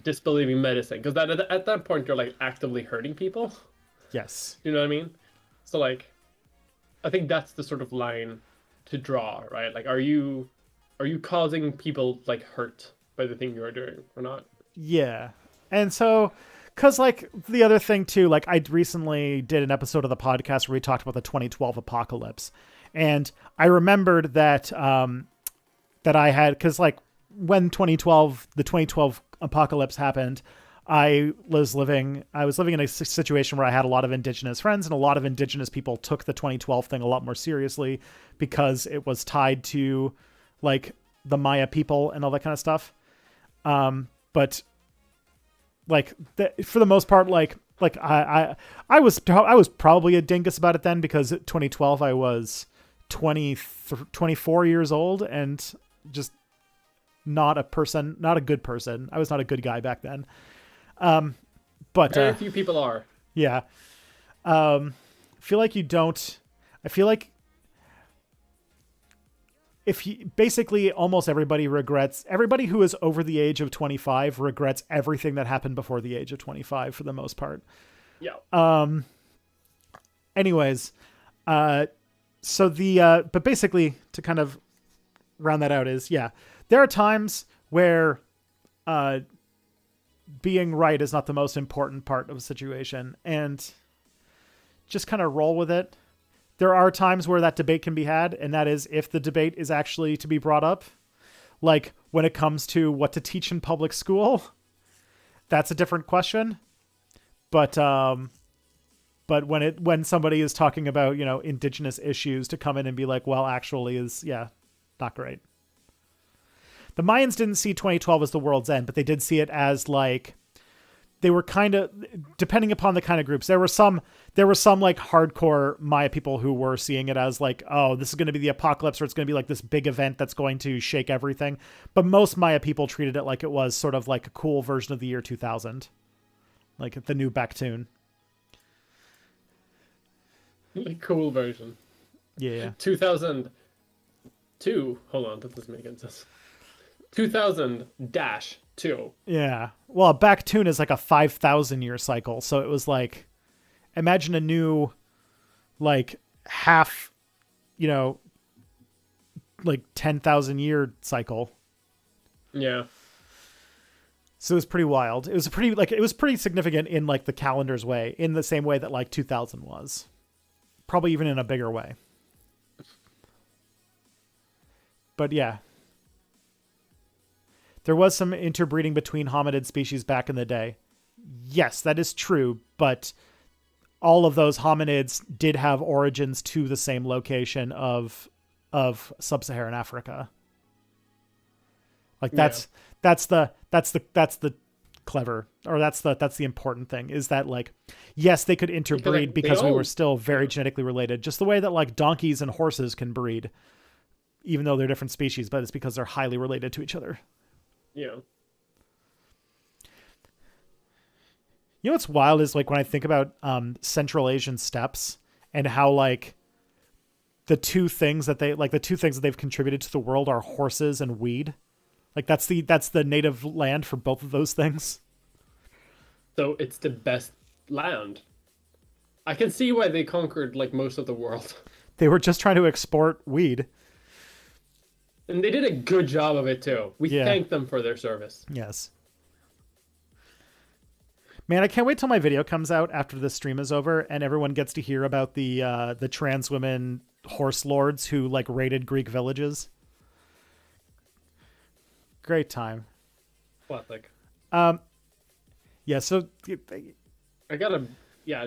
disbelieving medicine, because at that point you're like actively hurting people. Yes. You know what I mean? So like, I think that's the sort of line to draw, right? Like, are you causing people like hurt by the thing you're doing or not? Yeah. And so, because like the other thing too, like I recently did an episode of the podcast where we talked about the 2012 apocalypse, and I remembered that that I had, because like when the 2012 apocalypse happened, I was living in a situation where I had a lot of indigenous friends, and a lot of indigenous people took the 2012 thing a lot more seriously because it was tied to like the Maya people and all that kind of stuff. But like for the most part, like I was probably a dingus about it then, because 2012 I was 24 years old and just not a good person. I was not a good guy back then. But very few people are. Yeah. I feel like basically almost everybody who is over the age of 25 regrets everything that happened before the age of 25 for the most part. Yeah. Anyways, but basically to kind of round that out is, yeah, there are times where, being right is not the most important part of a situation, and just kind of roll with it. There are times where that debate can be had, and that is if the debate is actually to be brought up. Like when it comes to what to teach in public school, that's a different question. But when somebody is talking about, indigenous issues, to come in and be like, well, actually is, yeah, not great. The Mayans didn't see 2012 as the world's end, but they did see it as like, they were kind of, depending upon the kind of groups, there were some like hardcore Maya people who were seeing it as like, oh, this is going to be the apocalypse, or it's going to be like this big event that's going to shake everything. But most Maya people treated it like it was sort of like a cool version of the year 2000, like the new Backtune. The cool version. Yeah. 2002. Hold on, that doesn't make any sense. 2000-2. Yeah. Well, Backtune is like a 5,000 year cycle. So it was like, imagine a new, like half, like 10,000 year cycle. Yeah. So it was pretty wild. It was pretty significant in like the calendar's way, in the same way that like 2000 was. Probably even in a bigger way. But yeah. There was some interbreeding between hominid species back in the day. Yes, that is true, but all of those hominids did have origins to the same location of sub-Saharan Africa. Like that's the clever, or that's the important thing, is that like, yes, they could interbreed because we were still very genetically related, just the way that like donkeys and horses can breed, even though they're different species, but it's because they're highly related to each other. Yeah. What's wild is like when I think about Central Asian steppes and how like the two things that they've contributed to the world are horses and weed. Like that's the native land for both of those things. So it's the best land. I can see why they conquered like most of the world. They were just trying to export weed. And they did a good job of it too. We thank them for their service. Yes. Man, I can't wait till my video comes out after the stream is over and everyone gets to hear about the trans women horse lords who like raided Greek villages. Great time. Classic. Yeah, so I got a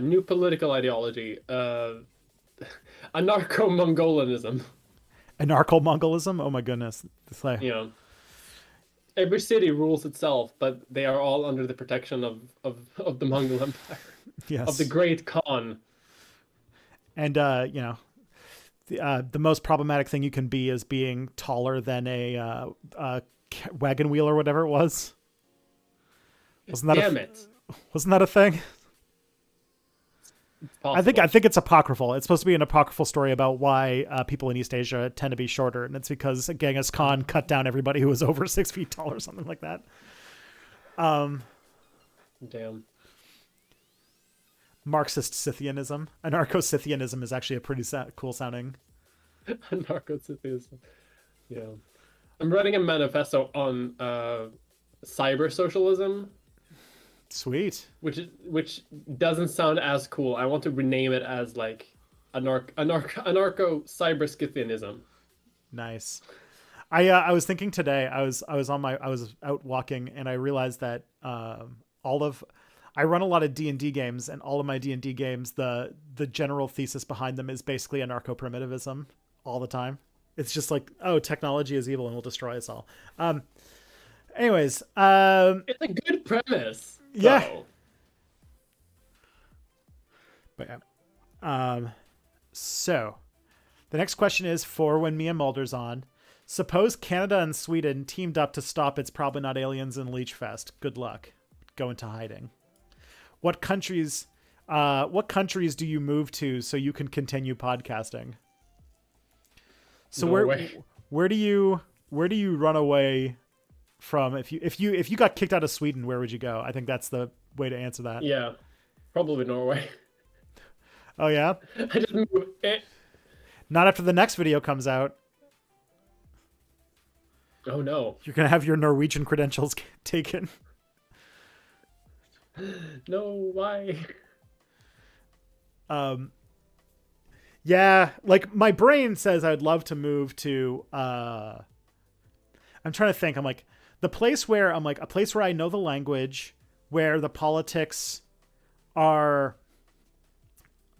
new political ideology. Anarcho-Mongolianism. Anarcho-Mongolism? Oh my goodness. Yeah. every city rules itself, but they are all under the protection of the Mongol Empire, of the Yes. Great Khan. And the most problematic thing you can be is being taller than a wagon wheel or whatever it was. Damn it. Wasn't that a thing? I think it's apocryphal. It's supposed to be an apocryphal story about why people in East Asia tend to be shorter, and it's because Genghis Khan cut down everybody who was over 6 feet tall or something like that. Damn. Marxist Scythianism. Anarcho-Scythianism is actually a pretty cool sounding. Anarcho-Scythianism. Yeah. I'm writing a manifesto on cyber socialism. Sweet. Which doesn't sound as cool. I want to rename it as like anarcho cyber Scythianism. Nice. I was thinking today. I was out walking and I realized that I run a lot of D&D games, and all of my D&D games, the general thesis behind them is basically anarcho-primitivism all the time. It's just like, oh, technology is evil and will destroy us all. Anyways, it's a good premise. Yeah. Though. But yeah. So the next question is for when Mia Mulder's on. Suppose Canada and Sweden teamed up to stop It's Probably Not Aliens and Leechfest. Good luck. Go into hiding. What countries do you move to so you can continue podcasting? So where do you run away from if you got kicked out of Sweden? Where would you go? I think that's the way to answer that. Yeah, probably Norway. Oh yeah. I just moved. Not after the next video comes out. Oh no. You're gonna have your Norwegian credentials taken. No, why? Yeah, like my brain says I'd love to move to I'm trying to think. I'm like a place where I know the language, where the politics are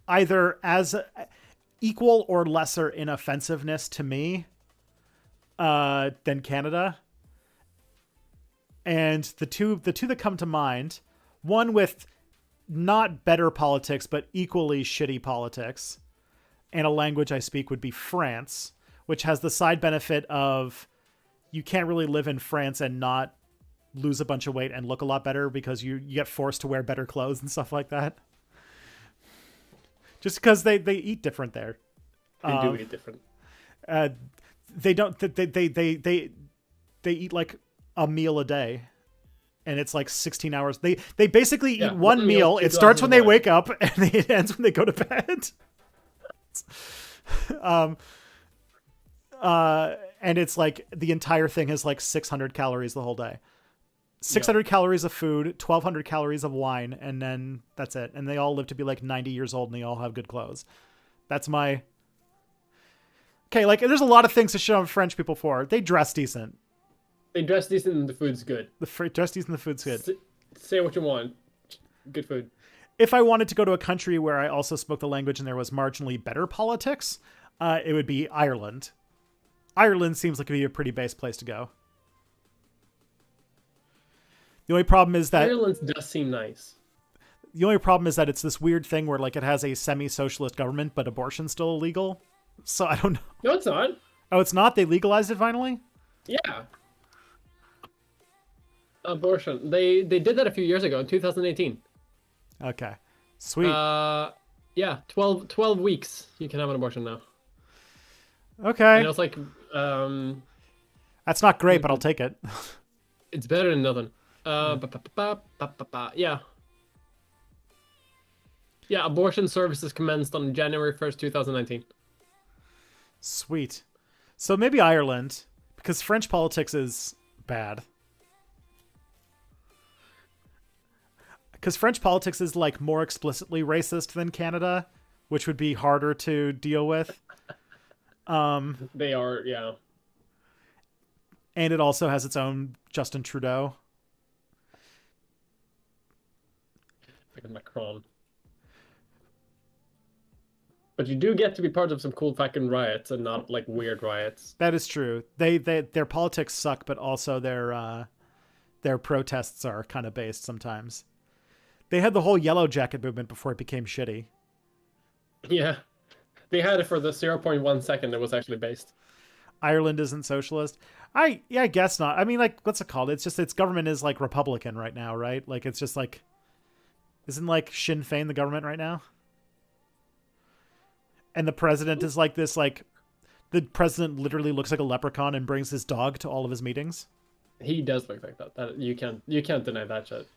either as equal or lesser in offensiveness to me than Canada. And the two that come to mind, one with not better politics, but equally shitty politics, and a language I speak, would be France, which has the side benefit of you can't really live in France and not lose a bunch of weight and look a lot better because you get forced to wear better clothes and stuff like that. Just because they eat different there. They do eat different. They don't. They eat like a meal a day, and it's like 16 hours. They basically eat one meal. It starts when they wake up and it ends when they go to bed. And it's like the entire thing is like 600 calories the whole day. 600 calories of food, 1,200 calories of wine, and then that's it. And they all live to be like 90 years old, and they all have good clothes. That's my... Okay, like, there's a lot of things to shit on French people for. They dress decent. They dress decent and the food's good. Dress decent and the food's good. Say what you want. Good food. If I wanted to go to a country where I also spoke the language and there was marginally better politics, it would be Ireland. Ireland seems like it'd be a pretty base place to go. The only problem is that Ireland does seem nice. The only problem is that it's this weird thing where like it has a semi-socialist government, but abortion's still illegal. So I don't know. No, it's not. Oh, it's not? They legalized it finally? Yeah. Abortion. They did that a few years ago in 2018. Okay. Sweet. Yeah, 12 weeks you can have an abortion now. Okay. You know, it's like that's not great, but I'll take it. It's better than nothing. Yeah. Yeah, abortion services commenced on January 1st, 2019. Sweet. So maybe Ireland, because French politics is bad. Because French politics is like more explicitly racist than Canada, which would be harder to deal with. They are, yeah. And it also has its own Justin Trudeau. Like a Macron. But you do get to be part of some cool fucking riots and not like weird riots. That is true. Their politics suck, but also their protests are kind of based sometimes. They had the whole Yellow Jacket movement before it became shitty. Yeah. They had it for the 0.1 second it was actually based. Ireland isn't socialist. I guess not. I mean, like, what's it called? It's just its government is like Republican right now, right? Like, it's just like, isn't like Sinn Féin the government right now? And the president is like this, like, the president literally looks like a leprechaun and brings his dog to all of his meetings. He does look like that. You can't deny that shit.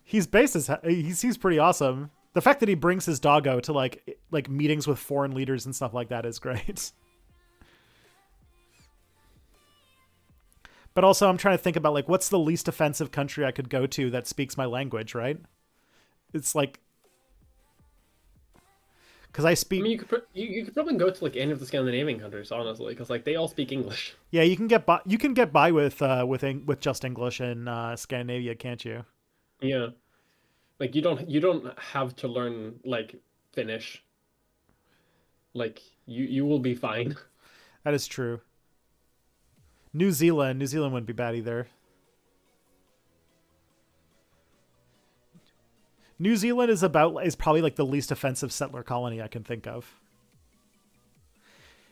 He's based as he's pretty awesome. The fact that he brings his doggo to like meetings with foreign leaders and stuff like that is great. But also, I'm trying to think about like what's the least offensive country I could go to that speaks my language, right? It's like because I speak. I mean, you could probably go to like any of the Scandinavian countries, honestly, because like they all speak English. Yeah, you can get by with just English in Scandinavia, can't you? Yeah, like you don't have to learn like Finnish. Like you will be fine. That is true. New Zealand wouldn't be bad either. New Zealand is probably like the least offensive settler colony I can think of.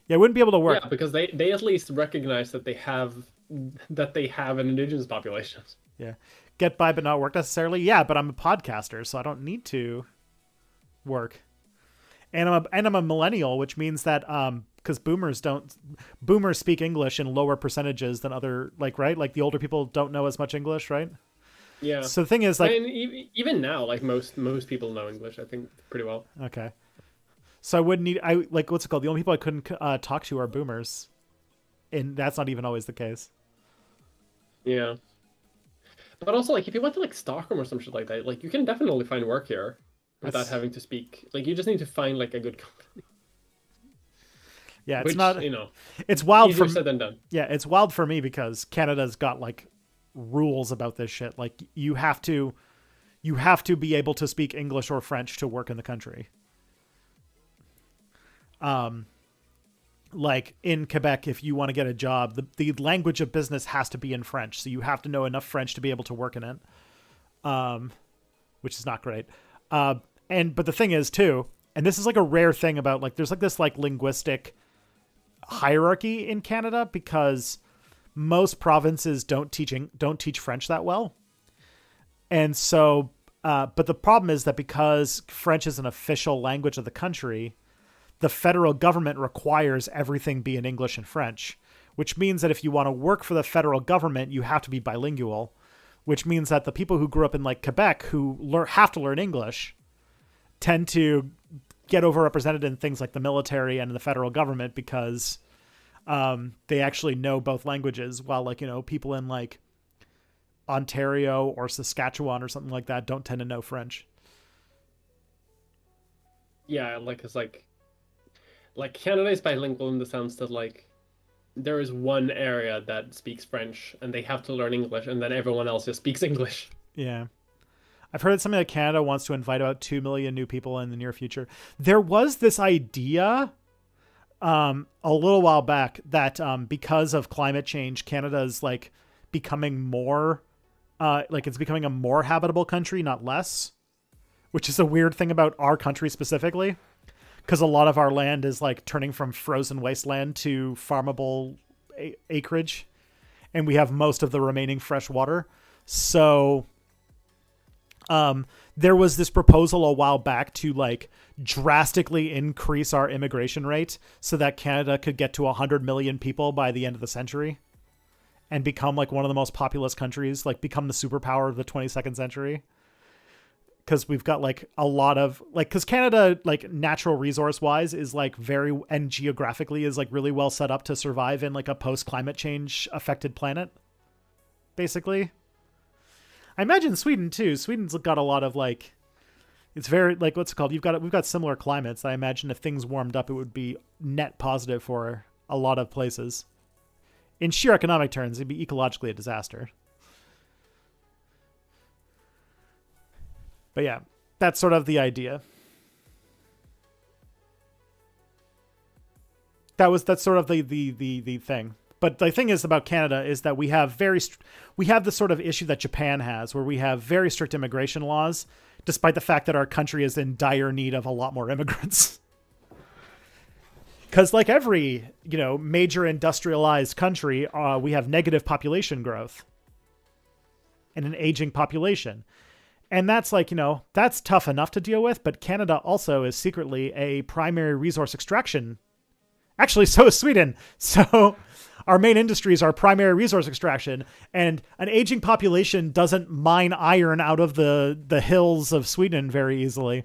Yeah, it wouldn't be able to work. Yeah, because they at least recognize that they have an indigenous population. Yeah. Get by but not work necessarily. Yeah, but I'm a podcaster, so I don't need to work. And I'm a millennial, which means that because boomers speak English in lower percentages than other right? Like the older people don't know as much English, right? Yeah. So the thing is like even now, like most people know English, I think, pretty well. Okay. So I wouldn't need what's it called? The only people I couldn't talk to are boomers. And that's not even always the case. Yeah. But also, like, if you went to like Stockholm or some shit like that, like you can definitely find work here without having to speak. Like, you just need to find like a good company. Yeah, it's Which, not. It's wild easier said than done. Yeah, it's wild for me because Canada's got like rules about this shit. Like, you have to be able to speak English or French to work in the country. Like in Quebec, if you want to get a job, the language of business has to be in French. So you have to know enough French to be able to work in it, which is not great. But the thing is too, and this is like a rare thing about like, there's like this like linguistic hierarchy in Canada because most provinces don't teach French that well. And so, but the problem is that because French is an official language of the country, the federal government requires everything be in English and French, which means that if you want to work for the federal government, you have to be bilingual, which means that the people who grew up in like Quebec who have to learn English tend to get overrepresented in things like the military and the federal government because they actually know both languages, while like, people in like Ontario or Saskatchewan or something like that don't tend to know French. Yeah, like it's like Canada is bilingual in the sense that like there is one area that speaks French and they have to learn English, and then everyone else just speaks English. Yeah. I've heard something like Canada wants to invite about 2 million new people in the near future. There was this idea a little while back that because of climate change, Canada's like becoming more it's becoming a more habitable country, not less, which is a weird thing about our country specifically. Because a lot of our land is like turning from frozen wasteland to farmable acreage, and we have most of the remaining fresh water. So there was this proposal a while back to like drastically increase our immigration rate so that Canada could get to 100 million people by the end of the century and become like one of the most populous countries, like become the superpower of the 22nd century. Because we've got like a lot of like, because Canada, like natural resource wise, is like and geographically is like really well set up to survive in like a post climate change affected planet. Basically, I imagine Sweden too. Sweden's got a lot of like, it's very like, what's it called? We've got similar climates. I imagine if things warmed up, it would be net positive for a lot of places. In sheer economic terms, it'd be ecologically a disaster. But yeah, that's sort of the idea. That's sort of the thing. But the thing is about Canada is that we have the sort of issue that Japan has, where we have very strict immigration laws, despite the fact that our country is in dire need of a lot more immigrants. Because like every, major industrialized country, we have negative population growth and an aging population. And that's that's tough enough to deal with. But Canada also is secretly a primary resource extraction. Actually, so is Sweden. So our main industries are primary resource extraction, and an aging population doesn't mine iron out of the hills of Sweden very easily,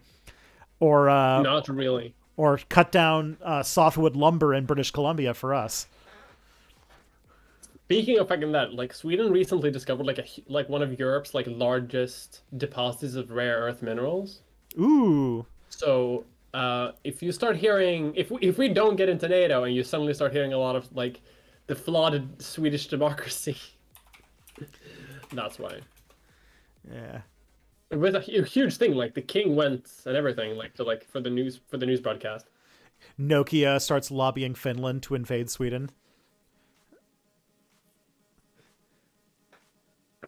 or not really, or cut down softwood lumber in British Columbia for us. Speaking of fucking that, like Sweden recently discovered like one of Europe's like largest deposits of rare earth minerals. Ooh. So if you start hearing, if we don't get into NATO and you suddenly start hearing a lot of like the flawed Swedish democracy, that's why. Yeah. It was a huge thing. Like the king went and everything, for the news broadcast. Nokia starts lobbying Finland to invade Sweden.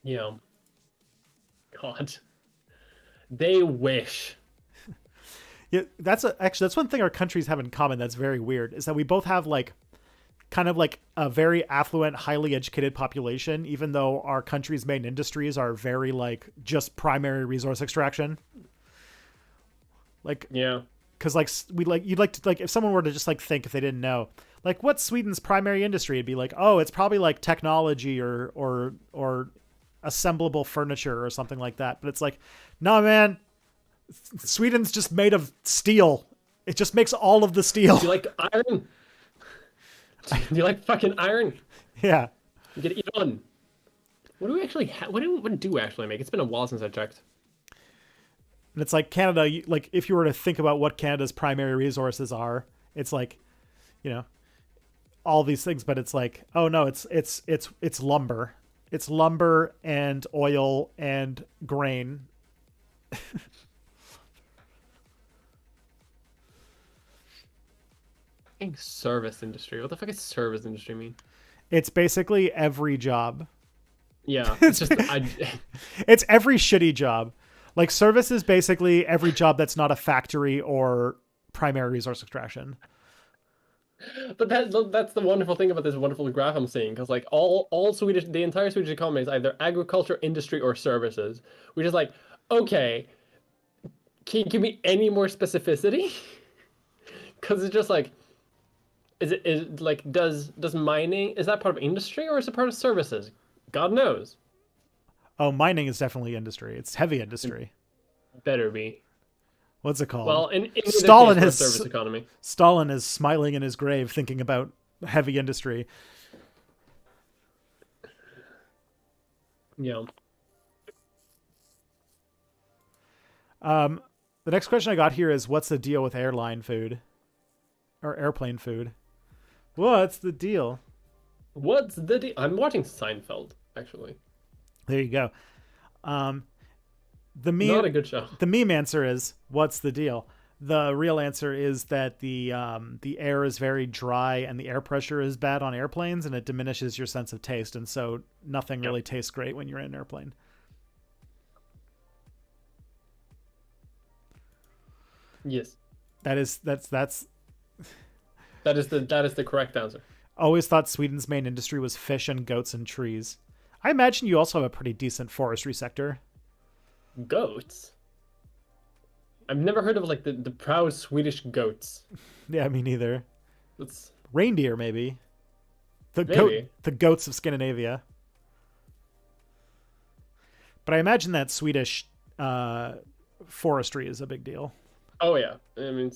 Yeah. God. They wish. Yeah, that's one thing our countries have in common that's very weird, is that we both have kind of a very affluent, highly educated population, even though our country's main industries are very just primary resource extraction. Yeah. Because you'd like to if someone were to just think, if they didn't know, what's Sweden's primary industry, it'd be oh, it's probably technology or assemblable furniture or something like that. But it's no, man, Sweden's just made of steel. It just makes all of the steel. Do you like iron? Do you like fucking iron? Yeah. You get it on. What do we actually what do we actually make? It's been a while since I checked. And it's Canada, if you were to think about what Canada's primary resources are, it's all these things, but it's oh no, it's lumber. It's lumber and oil and grain. Service industry. What the fuck does service industry mean? It's basically every job. Yeah, it's just it's every shitty job. Service is basically every job that's not a factory or primary resource extraction. But that's the wonderful thing about this wonderful graph I'm seeing, because the entire Swedish economy is either agriculture, industry, or services. Which is okay, can you give me any more specificity? Because it's just does mining, is that part of industry or is it part of services? God knows. Oh, mining is definitely industry. It's heavy industry. Better be. What's it called? Well, in Stalin has service economy. Stalin is smiling in his grave thinking about heavy industry. Yeah. The next question I got here is, what's the deal with airline food? Or airplane food? What's the deal? What's the deal? I'm watching Seinfeld, actually. There you go. Not a good show. The meme answer is, what's the deal? The real answer is that the air is very dry and the air pressure is bad on airplanes, and it diminishes your sense of taste, and so nothing really tastes great when you're in an airplane. Yes. That is the correct answer. Always thought Sweden's main industry was fish and goats and trees. I imagine you also have a pretty decent forestry sector. Goats? I've never heard of the proud Swedish goats. Yeah, me neither. It's reindeer, maybe. Maybe. The goats of Scandinavia. But I imagine that Swedish forestry is a big deal. Oh yeah, I mean,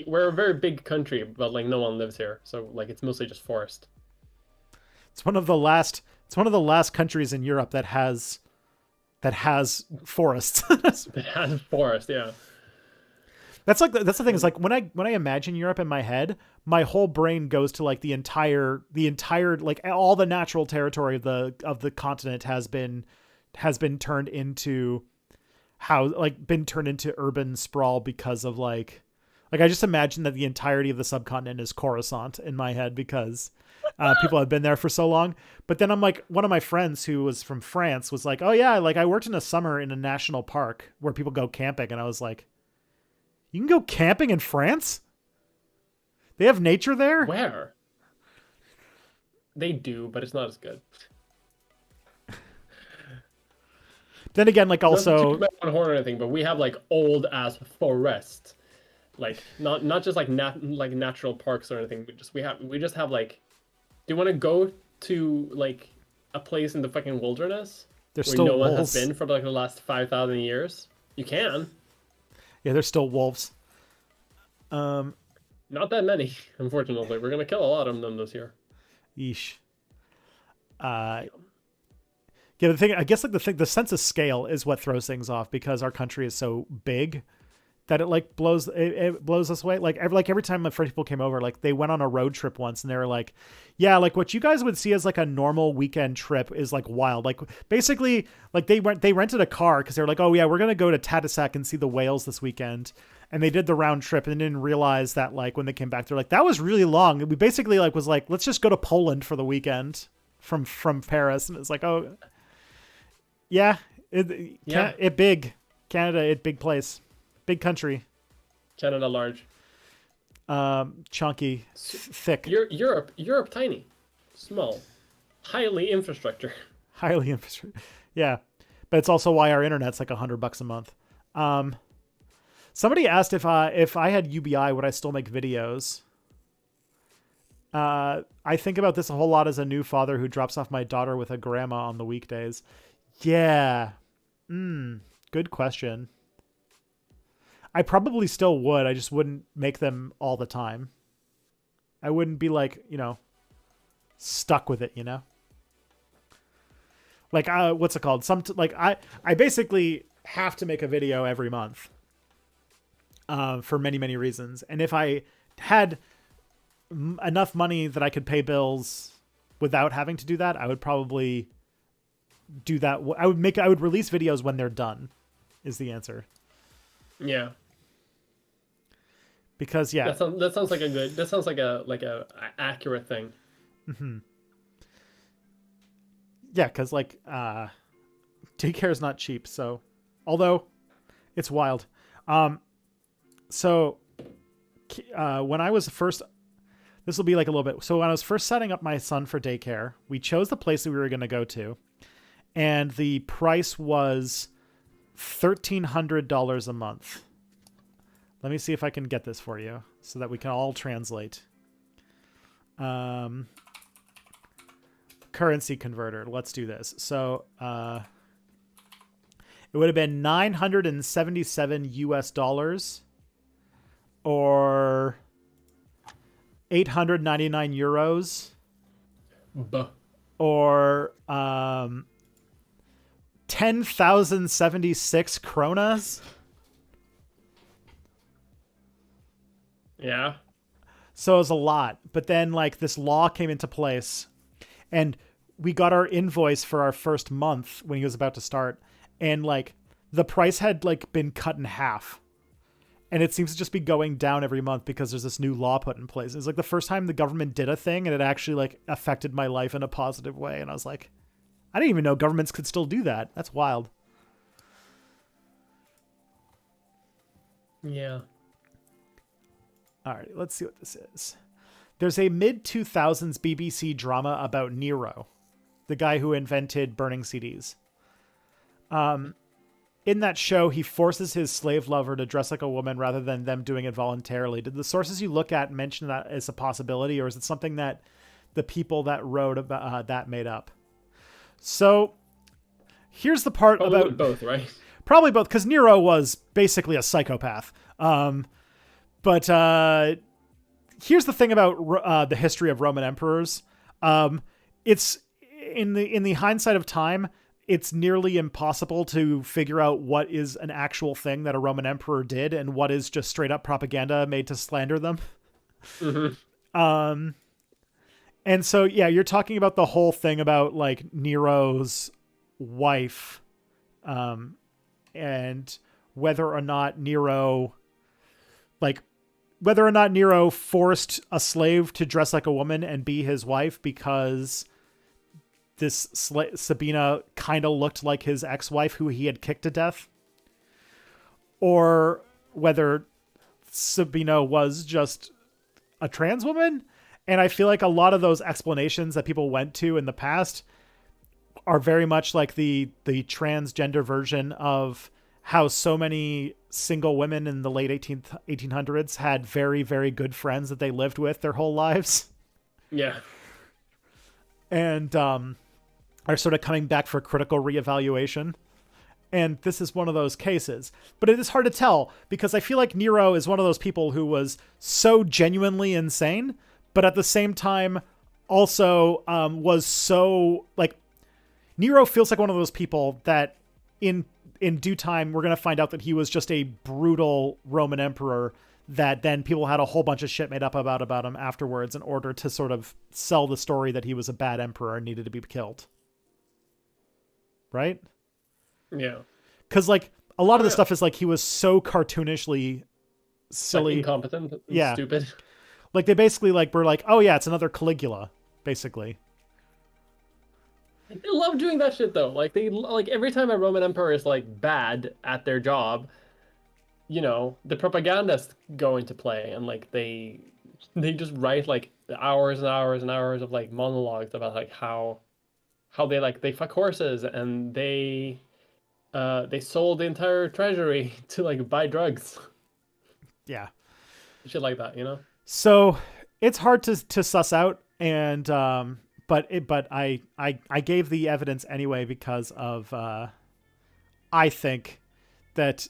we're a very big country, but no one lives here, so it's mostly just forest. It's one of the last countries in Europe that has forests. It has forest, yeah. That's the thing is when I imagine Europe in my head, my whole brain goes to the entire all the natural territory of the continent has been turned into urban sprawl because of Like, I just imagine that the entirety of the subcontinent is Coruscant in my head because people have been there for so long. But then I'm like, one of my friends who was from France was like, oh yeah, like I worked in a summer in a national park where people go camping. And I was like, you can go camping in France? They have nature there? Where? They do, but it's not as good. Then again, like also not on horn or anything, but we have like old ass forest, like not just like natural parks or anything. We just have like. Do you want to go to like a place in the fucking wilderness there's where still no wolves. one has been for like the last 5,000 years? You can. Yeah, there's still wolves. Not that many, unfortunately. We're gonna kill a lot of them this year. Yeesh. Yeah, the thing, I guess, like the sense of scale is what throws things off because our country is so big that it like blows us away. Like every time my French people came over, like they went on a road trip once and they were like, yeah, like what you guys would see as like a normal weekend trip is like wild. Like basically like they rented a car because they were like, oh yeah, we're going to go to Tadoussac and see the whales this weekend. And they did the round trip and didn't realize that like when they came back, they're like, that was really long. And we basically like was like, let's just go to Poland for the weekend from Paris. And it's like, oh yeah, it big Canada, it big place. Big country. Canada large. Chunky. Thick. Europe tiny. Small. Highly infrastructure. Highly infrastructure. Yeah. But it's also why our internet's like $100 a month. Somebody asked if I had UBI, would I still make videos? I think about this a whole lot as a new father who drops off my daughter with a grandma on the weekdays. Yeah. Good question. I probably still would. I just wouldn't make them all the time. I wouldn't be like, stuck with it, Like, what's it called? I basically have to make a video every month for many, many reasons. And if I had enough money that I could pay bills without having to do that, I would probably do that. I would release videos when they're done is the answer. Yeah. Because that sounds like a accurate thing. Mm-hmm. Yeah, because like daycare is not cheap, so although it's wild. So when I was first, this will be like a little bit. So when I was first setting up my son for daycare, we chose the place that we were going to go to, and the price was $1,300 a month. Let me see if I can get this for you so that we can all translate. Currency converter. Let's do this. So it would have been 977 US dollars or 899 euros or 10,076 kronas. Yeah. So it was a lot. But then like this law came into place and we got our invoice for our first month when he was about to start. And like the price had like been cut in half. And it seems to just be going down every month because there's this new law put in place. It's like the first time the government did a thing and it actually like affected my life in a positive way. And I was like, I didn't even know governments could still do that. That's wild. Yeah. All right, let's see what this is. There's a mid-2000s BBC drama about Nero, the guy who invented burning CDs. In that show, he forces his slave lover to dress like a woman rather than them doing it voluntarily. Did the sources you look at mention that as a possibility, or is it something that the people that wrote about that made up? So here's the part about both, right? Probably both, because Nero was basically a psychopath. But here's the thing about the history of Roman emperors. It's in the hindsight of time, it's nearly impossible to figure out what is an actual thing that a Roman emperor did and what is just straight up propaganda made to slander them. Mm-hmm. And so, yeah, you're talking about the whole thing about like Nero's wife, and whether or not Nero like whether or not Nero forced a slave to dress like a woman and be his wife because this Sabina kind of looked like his ex-wife who he had kicked to death, or whether Sabina was just a trans woman. And I feel like a lot of those explanations that people went to in the past are very much like the transgender version of how so many single women in the late 1800s had very, very good friends that they lived with their whole lives. Yeah. And are sort of coming back for critical reevaluation. And this is one of those cases. But it is hard to tell because I feel like Nero is one of those people who was so genuinely insane, but at the same time also was so, like, Nero feels like one of those people that in due time, we're going to find out that he was just a brutal Roman emperor that then people had a whole bunch of shit made up about him afterwards in order to sort of sell the story that he was a bad emperor and needed to be killed. Right? Yeah. Because, like, a lot of the stuff is, like, he was so cartoonishly silly. Like incompetent and stupid. Like, they basically, like, were like, oh, yeah, it's another Caligula, basically. They love doing that shit though. Like every time a Roman emperor is like bad at their job, you know, the propagandists go into play and like they just write like hours and hours and hours of like monologues about like how they fuck horses and they sold the entire treasury to like buy drugs. Yeah. Shit like that, you know? So it's hard to suss out, and but I gave the evidence anyway because of I think that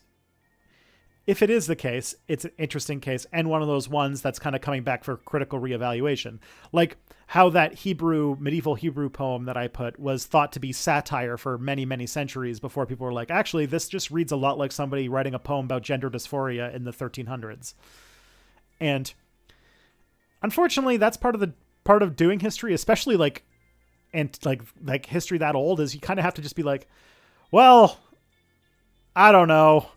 if it is the case, it's an interesting case and one of those ones that's kind of coming back for critical reevaluation. Like how that medieval Hebrew poem that I put was thought to be satire for many, many centuries before people were like, actually, this just reads a lot like somebody writing a poem about gender dysphoria in the 1300s. And unfortunately, that's part of doing history, especially like history that old, is you kind of have to just be like, well, I don't know.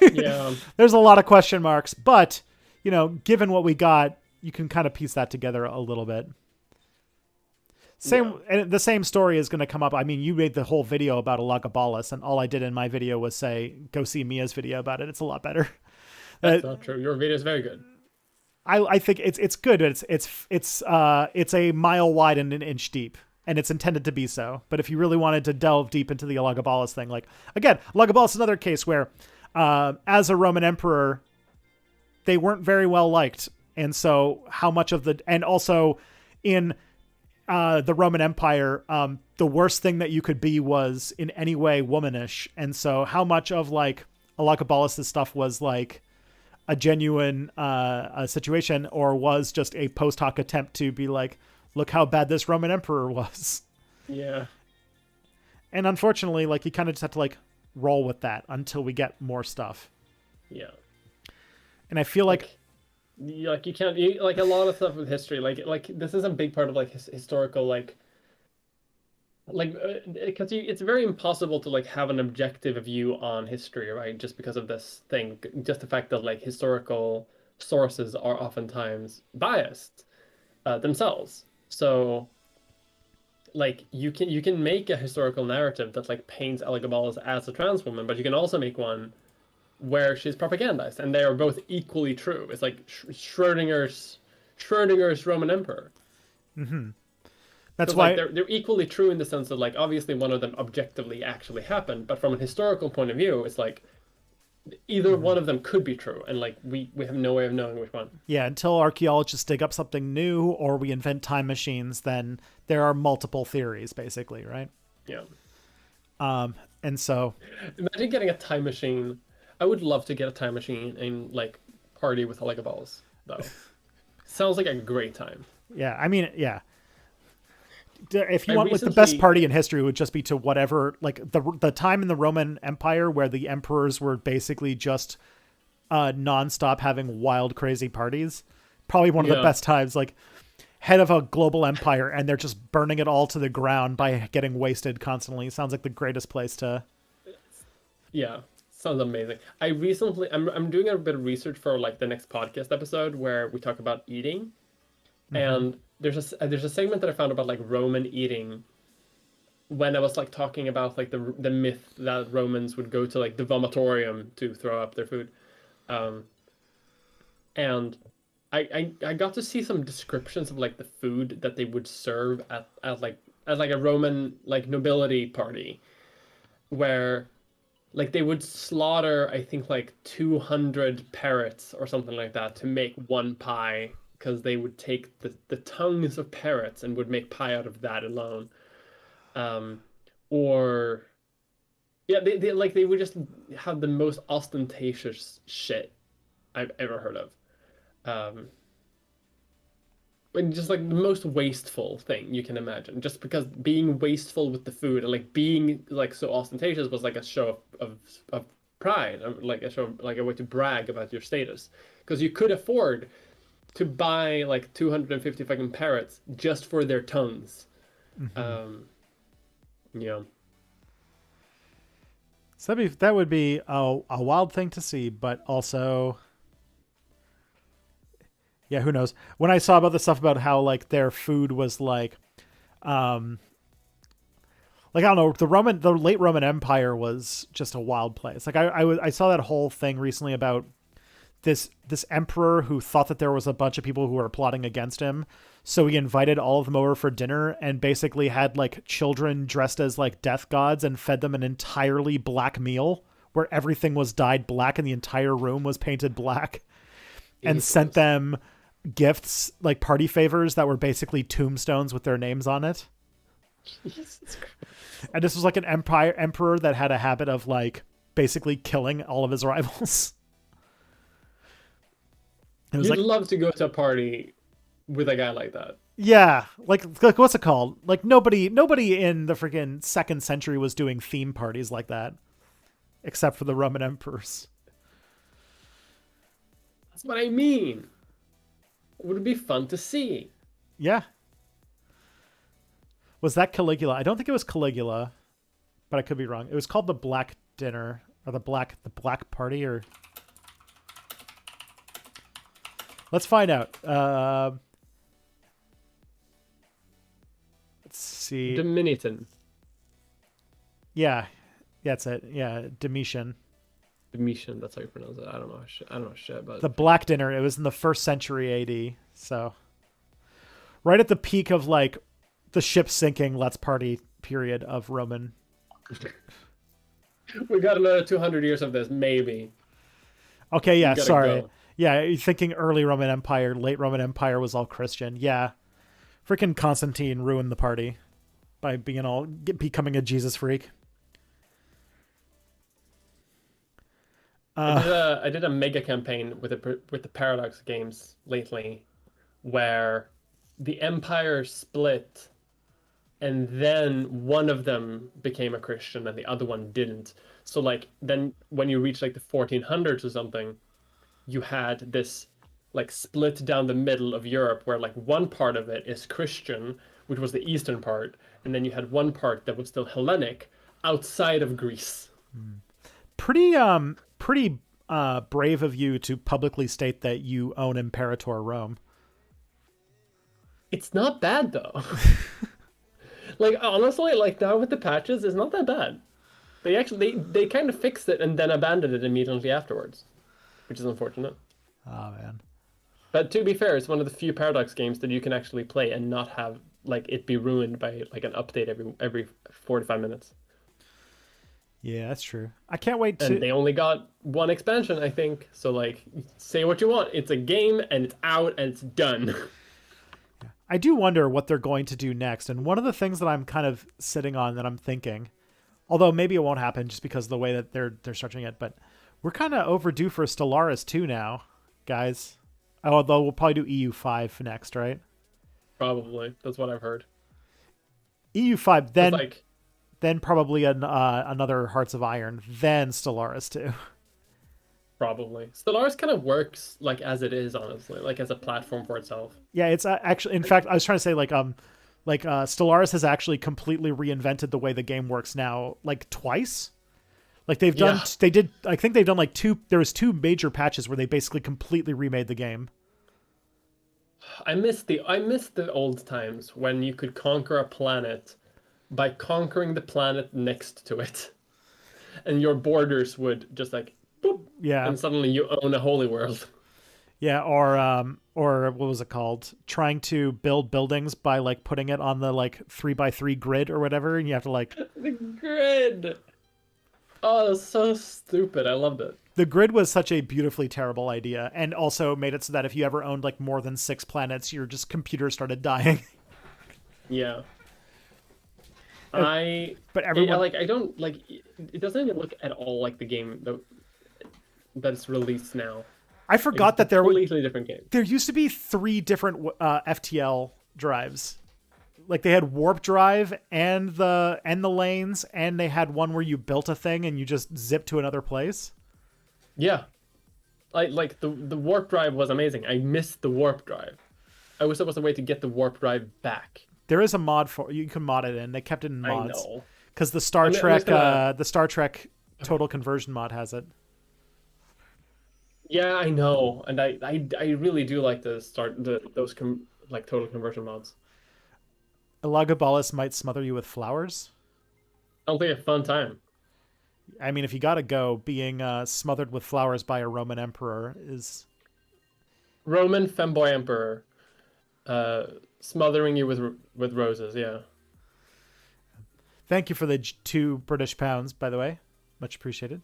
Yeah. There's a lot of question marks, but you know, given what we got, you can kind of piece that together a little bit. And the same story is going to come up. I mean, you made the whole video about Elagabalus, and all I did in my video was say, go see Mia's video about it. It's a lot better. That's not true. Your video is very good. I think it's good. It's a mile wide and an inch deep, and it's intended to be so. But if you really wanted to delve deep into the Elagabalus thing, like again, Elagabalus is another case where, as a Roman emperor, they weren't very well liked, and so how much of and also in the Roman Empire, the worst thing that you could be was in any way womanish, and so how much of like Elagabalus' stuff was like a genuine situation, or was just a post hoc attempt to be like, look how bad this Roman emperor was. Yeah. And unfortunately, like, you kind of just have to like roll with that until we get more stuff. Yeah. And I feel like you can't like a lot of stuff with history, like this is a big part of like historical because it's very impossible to like have an objective view on history, right? Just because of this thing, just the fact that like historical sources are oftentimes biased themselves. So like you can make a historical narrative that like paints Elagabalus as a trans woman, but you can also make one where she's propagandized, and they are both equally true. It's like Schrodinger's Roman emperor. Mm-hmm. That's why like, they're equally true in the sense that like obviously one of them objectively actually happened, but from a historical point of view, it's like either one of them could be true, and like we have no way of knowing which one. Yeah, until archaeologists dig up something new or we invent time machines, then there are multiple theories, basically, right? Yeah. And so imagine getting a time machine. I would love to get a time machine and like party with Elagabalus, though. Sounds like a great time. Yeah, I mean, yeah. If you want, like, the best party in history would just be to whatever, like the time in the Roman Empire where the emperors were basically just nonstop having wild, crazy parties. Probably one of the best times, like head of a global empire, and they're just burning it all to the ground by getting wasted constantly. Sounds like the greatest place to. Yeah, Sounds amazing. I'm doing a bit of research for like the next podcast episode where we talk about eating, Hmm. and there's a segment that I found about like Roman eating when I was like talking about like the myth that Romans would go to like the vomitorium to throw up their food. Um, and I got to see some descriptions of like the food that they would serve at like a Roman like nobility party where like they would slaughter I think like 200 parrots or something like that to make one pie because they would take the tongues of parrots and would make pie out of that alone. Um, or yeah, they would just have the most ostentatious shit I've ever heard of. Um, and just like the most wasteful thing you can imagine. Just because being wasteful with the food and like being like so ostentatious was like a show of pride, like a show, like a way to brag about your status. Because you could afford to buy like 250 fucking parrots just for their tongues. Hmm. Um, yeah. So that would be a wild thing to see, but also, yeah, who knows? When I saw about the stuff about how like their food was um, like I don't know, the late Roman Empire was just a wild place. Like I saw that whole thing recently about this emperor who thought that there was a bunch of people who were plotting against him. So he invited all of them over for dinner and basically had like children dressed as like death gods and fed them an entirely black meal where everything was dyed black and the entire room was painted black, and sent Jesus. them gifts like party favors that were basically tombstones with their names on it. Jesus And this was like an emperor that had a habit of like basically killing all of his rivals. It was You'd like, love to go to a party with a guy like that. yeah, like what's it called? Like nobody in the freaking second century was doing theme parties like that, except for the Roman emperors. That's what I mean. Would it be fun to see? Yeah, was that Caligula? I don't think it was Caligula, but I could be wrong. It was called the Black Dinner or the Black Party, or let's find out. Let's see. Dominican. Yeah, yeah, that's it. Yeah, Domitian. Domitian, that's how you pronounce it. I don't know. I don't know shit, but The Black Dinner. It was in the first century AD. So right at the peak of like the ship sinking, let's party period of Roman. we got another 200 years of this, maybe. Okay, We yeah, gotta sorry. go. Yeah, you're thinking early Roman Empire, late Roman Empire was all Christian. Yeah, freaking Constantine ruined the party by becoming a Jesus freak. Uh, I did a mega campaign with the Paradox games lately, where the Empire split, and then one of them became a Christian and the other one didn't. So like then when you reach like the 1400s or something, you had this like split down the middle of Europe where like one part of it is Christian, which was the eastern part, and then you had one part that was still Hellenic outside of Greece. pretty brave of you to publicly state that you own Imperator Rome. It's not bad though. Like honestly, like now with the patches, it's not that bad. They kind of fixed it and then abandoned it immediately afterwards, which is unfortunate. Oh man. But to be fair, it's one of the few Paradox games that you can actually play and not have like it be ruined by like an update every 45 minutes. Yeah, that's true. I can't wait And to. they only got one expansion, I think. So like, say what you want. It's a game and it's out and it's done. I do wonder what they're going to do next. And one of the things that I'm kind of sitting on that I'm thinking, although maybe it won't happen just because of the way that they're structuring it, but we're kind of overdue for Stellaris 2 now, guys. Although we'll probably do EU5 next, right? Probably. That's what I've heard. EU5, It's then like probably another Hearts of Iron, then Stellaris 2. probably. Stellaris kind of works like as it is, honestly, like as a platform for itself. Yeah, it's actually. In fact, I was trying to say Stellaris has actually completely reinvented the way the game works now, like twice. Like they've done, Yeah. I think they've done like there was two major patches where they basically completely remade the game. I miss the old times when you could conquer a planet by conquering the planet next to it, and your borders would just like boop, Yeah. and suddenly you own a holy world. Yeah. Or what was it called? Trying to build buildings by like putting it on the like 3x3 grid or whatever. And you have to like, The grid. Oh, that's so stupid. I loved it. the grid was such a beautifully terrible idea, and also made it so that if you ever owned like more than 6 planets, your just computer started dying. Yeah. But everyone, I don't like it doesn't even look at all like the game that's released now. I Like, forgot it's a that completely different game. there used to be 3 different FTL drives. Like they had warp drive and the lanes, and they had one where you built a thing and you just zipped to another place. Yeah. Like the warp drive was amazing. I missed the warp drive. I wish there was a way to get the warp drive back. There is a mod for you can mod it in. They kept it in I mods know. because the Star I'm Trek just gonna- the Star Trek Total Conversion mod has it. Yeah, I know, and I really do like those like total conversion mods. Elagabalus might smother you with flowers. I'll be a fun time. I mean, if you gotta go, being smothered with flowers by a Roman emperor is. Roman femboy emperor, smothering you with roses. Yeah. Thank you for the 2 British pounds, by the way, much appreciated.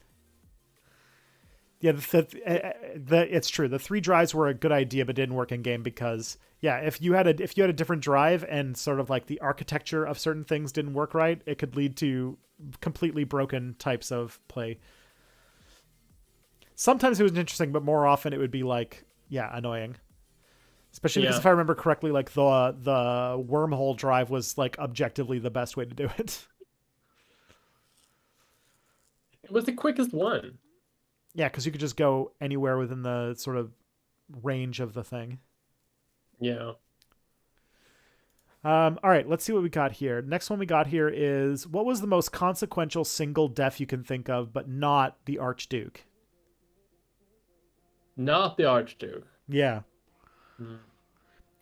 Yeah, it's true. The 3 drives were a good idea, but didn't work in game because if you had a different drive and sort of like the architecture of certain things didn't work right, it could lead to completely broken types of play. Sometimes it was interesting, but more often it would be like annoying. Especially because if I remember correctly, like the wormhole drive was like objectively the best way to do it. It was the quickest one. Yeah, because you could just go anywhere within the sort of range of the thing. Yeah. All right, let's see what we got here. Next one we got here is, what was the most consequential single death you can think of, but not the Archduke? Not the Archduke. Yeah.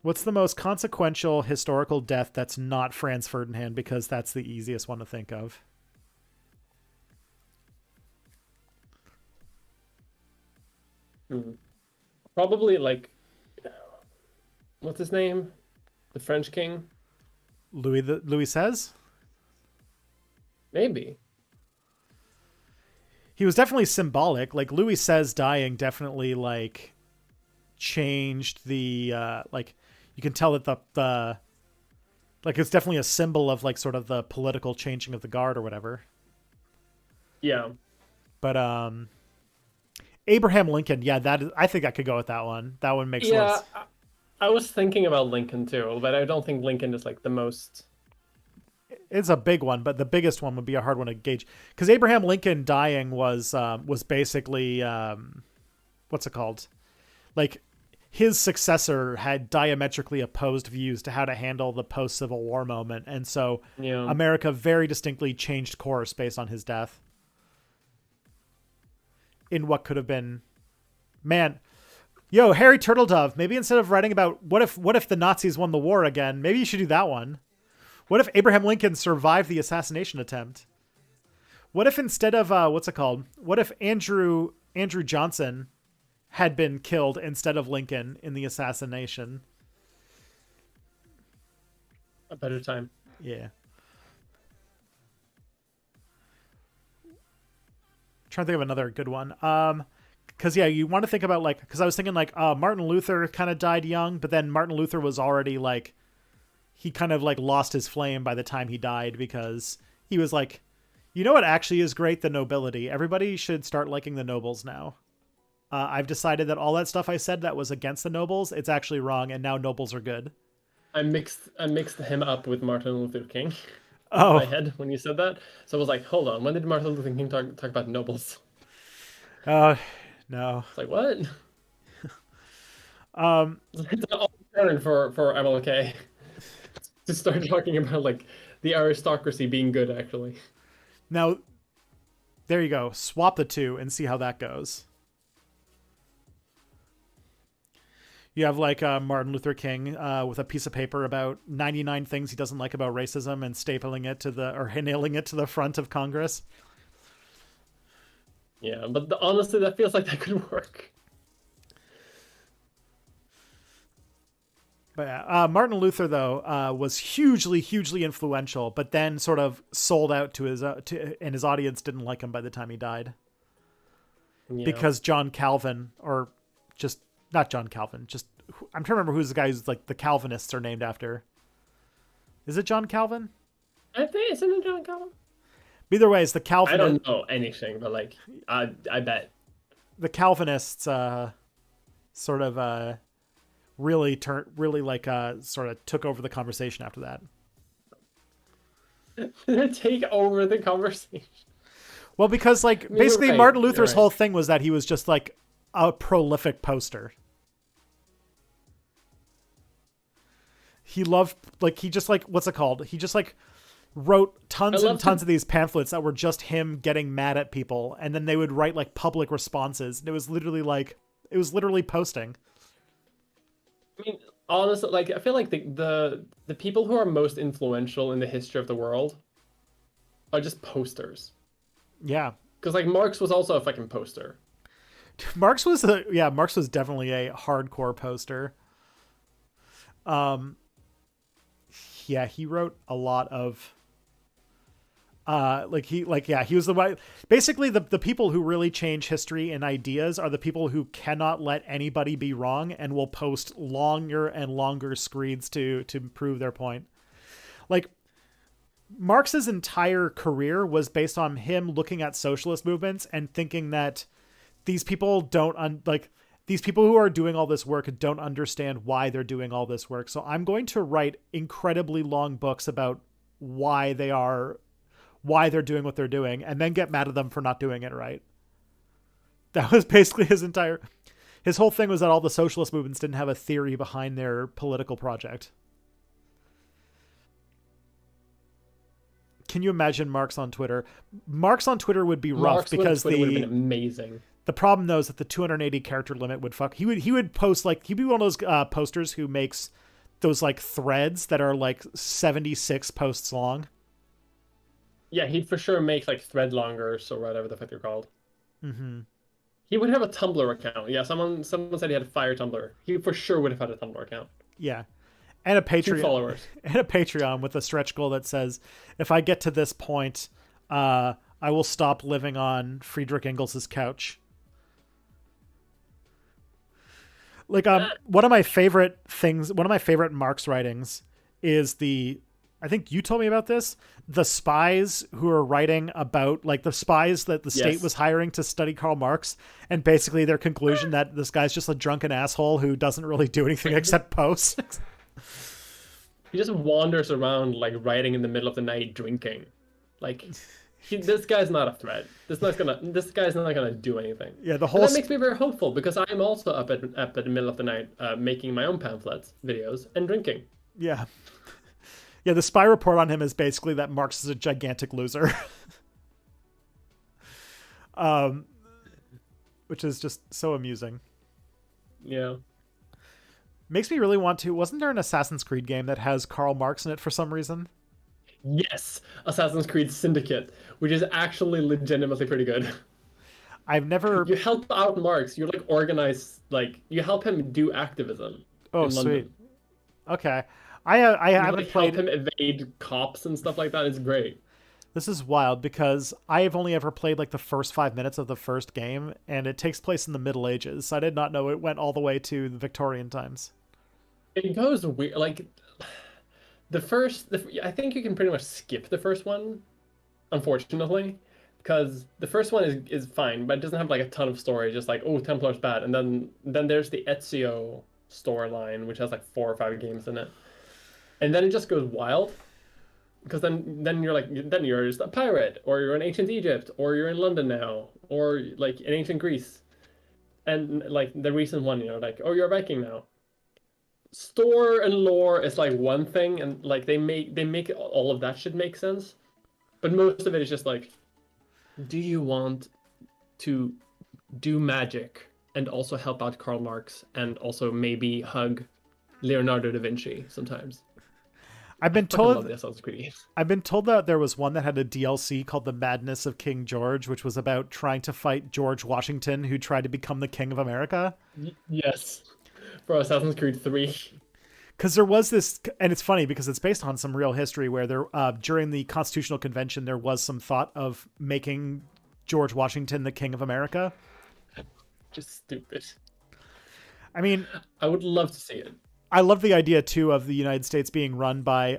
What's the most consequential historical death that's not Franz Ferdinand, because that's the easiest one to think of? Probably like, what's his name? The French king? Louis says? Maybe. He was definitely symbolic. Like Louis says dying definitely like changed the like you can tell that the like it's definitely a symbol of like sort of the political changing of the guard or whatever. Yeah. But Abraham Lincoln, I think I could go with that one. That one makes Yeah, sense. I was thinking about Lincoln too, but I don't think Lincoln is like the most. It's a big one, but the biggest one would be a hard one to gauge because Abraham Lincoln dying was basically what's it called? Like his successor had diametrically opposed views to how to handle the post-Civil War moment, and so America very distinctly changed course based on his death. In what could have been, man, yo, Harry Turtledove, maybe instead of writing about what if the Nazis won the war again, maybe you should do that one. What if Abraham Lincoln survived the assassination attempt? What if instead of what's it called? What if Andrew Johnson had been killed instead of Lincoln in the assassination? A better time. Yeah. Trying to think of another good one. Because you want to think about like, because I was thinking like Martin Luther kind of died young, but then Martin Luther was already like, he kind of like lost his flame by the time he died because he was like, you know what actually is great? The nobility. Everybody should start liking the nobles now. I've decided that all that stuff I said that was against the nobles, it's actually wrong, and now nobles are good. I mixed him up with Martin Luther King. Oh, In my head when you said that, so I was like, hold on, when did Martin Luther King talk about nobles? no. It's like what? It's an turn for MLK to start talking about like the aristocracy being good actually. Now, There you go. Swap the two and see how that goes. You have like Martin Luther King with a piece of paper about 99 things he doesn't like about racism and stapling it or nailing it to the front of Congress. Yeah, but honestly, that feels like that could work. But Martin Luther, though, was hugely, hugely influential, but then sort of sold out to and his audience didn't like him by the time he died. Yeah. Because John Calvin, or just not John Calvin, just I'm trying to remember who's the guy who's like the Calvinists are named after. Is it John Calvin? I think isn't it John Calvin? Either way, it's the Calvin. I don't know anything, but like I bet the Calvinists sort of really sort of took over the conversation after that. Take over the conversation. Well, because like basically right, Martin Luther's right. whole thing was that he was just like a prolific poster. He loved like he just like what's it called? He just like wrote tons and tons of these pamphlets that were just him getting mad at people, and then they would write like public responses. And it was literally posting. I mean, honestly, like I feel like the people who are most influential in the history of the world are just posters. Yeah. Because like Marx was also a fucking poster. Marx was definitely a hardcore poster. Yeah, he wrote a lot of he was the way basically the people who really change history and ideas are the people who cannot let anybody be wrong and will post longer and longer screeds to prove their point. Like Marx's entire career was based on him looking at socialist movements and thinking that these people these people who are doing all this work don't understand why they're doing all this work. So I'm going to write incredibly long books about why they're doing what they're doing and then get mad at them for not doing it right. That was basically his whole thing was that all the socialist movements didn't have a theory behind their political project. Can you imagine Marx on Twitter? Marx on Twitter would be rough because would have been amazing. The problem though is that the 280 character limit would fuck. He would post like he'd be one of those posters who makes those like threads that are like 76 posts long. Yeah, he'd for sure make like thread longers or whatever the fuck they're called. Mm-hmm. He would have a Tumblr account. Yeah, someone said he had a fire Tumblr. He for sure would have had a Tumblr account. Yeah. And a Patreon. 2 followers. And a Patreon with a stretch goal that says, if I get to this point, I will stop living on Friedrich Engels' couch. Like one of my favorite Marx writings is I think you told me about this, the spies who are writing about like the spies that the state was hiring to study Karl Marx, and basically their conclusion that this guy's just a drunken asshole who doesn't really do anything except post. He just wanders around like writing in the middle of the night drinking. Like this guy's not a threat. This guy's not gonna do anything. Yeah, the whole that makes me very hopeful because I'm also up at the middle of the night making my own pamphlets, videos, and drinking. Yeah. Yeah, the spy report on him is basically that Marx is a gigantic loser. Which is just so amusing. Yeah. Makes me really want to. Wasn't there an Assassin's Creed game that has Karl Marx in it for some reason? Yes, Assassin's Creed Syndicate, which is actually legitimately pretty good. I've never. You help out Marx. You like organize, like you help him do activism. Oh, in sweet. London. Okay, I haven't like played. Help him evade cops and stuff like that. It's great. This is wild because I have only ever played like the first 5 minutes of the first game, and it takes place in the Middle Ages. So I did not know it went all the way to the Victorian times. It goes weird. Like I think you can pretty much skip the first one, unfortunately, because the first one is fine, but it doesn't have like a ton of story. Just like, oh, Templar's bad, and then there's the Ezio storyline, which has like 4 or 5 games in it, and then it just goes wild. Because then you're just a pirate, or you're in ancient Egypt, or you're in London now, or like in ancient Greece, and like the recent one, like, oh, you're a Viking now. Store and lore is like one thing, and like they make all of that shit make sense, but most of it is just like Do you want to do magic and also help out Karl Marx and also maybe hug Leonardo da Vinci sometimes? I've I been fucking love told the Assassin's Creed. I've been told that there was one that had a DLC called The Madness of King George, which was about trying to fight George Washington, who tried to become the King of America. Yes, for Assassin's Creed 3. Because there was this, and it's funny because it's based on some real history where there, during the Constitutional Convention, there was some thought of making George Washington the King of America. Just stupid. I mean, I would love to see it. I love the idea too of the United States being run by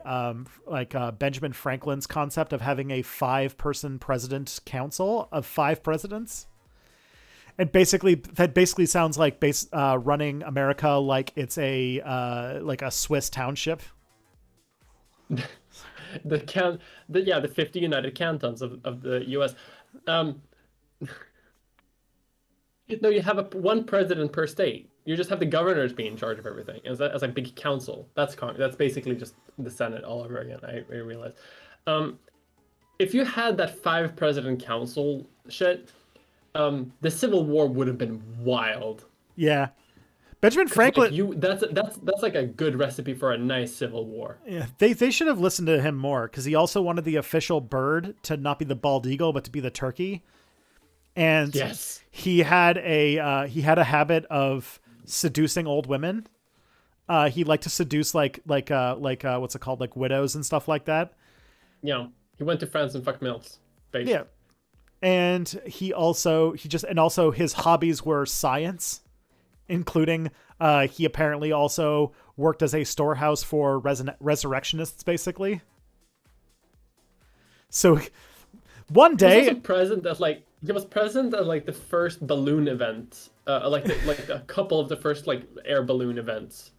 Benjamin Franklin's concept of having a 5-person president council of 5 presidents. And that basically sounds like running America like it's a Swiss township. The 50 United Cantons of the U.S. No, you have one president per state. You just have the governors be in charge of everything as a big council. That's basically just the Senate all over again. I realize. If you had that 5-president council shit, the Civil War would have been wild. Yeah, Benjamin Franklin. Like that's like a good recipe for a nice Civil War. Yeah, they should have listened to him more because he also wanted the official bird to not be the bald eagle but to be the turkey. And yes, he had a habit of seducing old women. He liked to seduce like what's it called, like widows and stuff like that. Yeah, he went to France and fucked milfs. Basically. Yeah, and he also his hobbies were science, including he apparently also worked as a storehouse for resurrectionists, basically. So one day he was present at the first balloon event, like a couple of the first like air balloon events,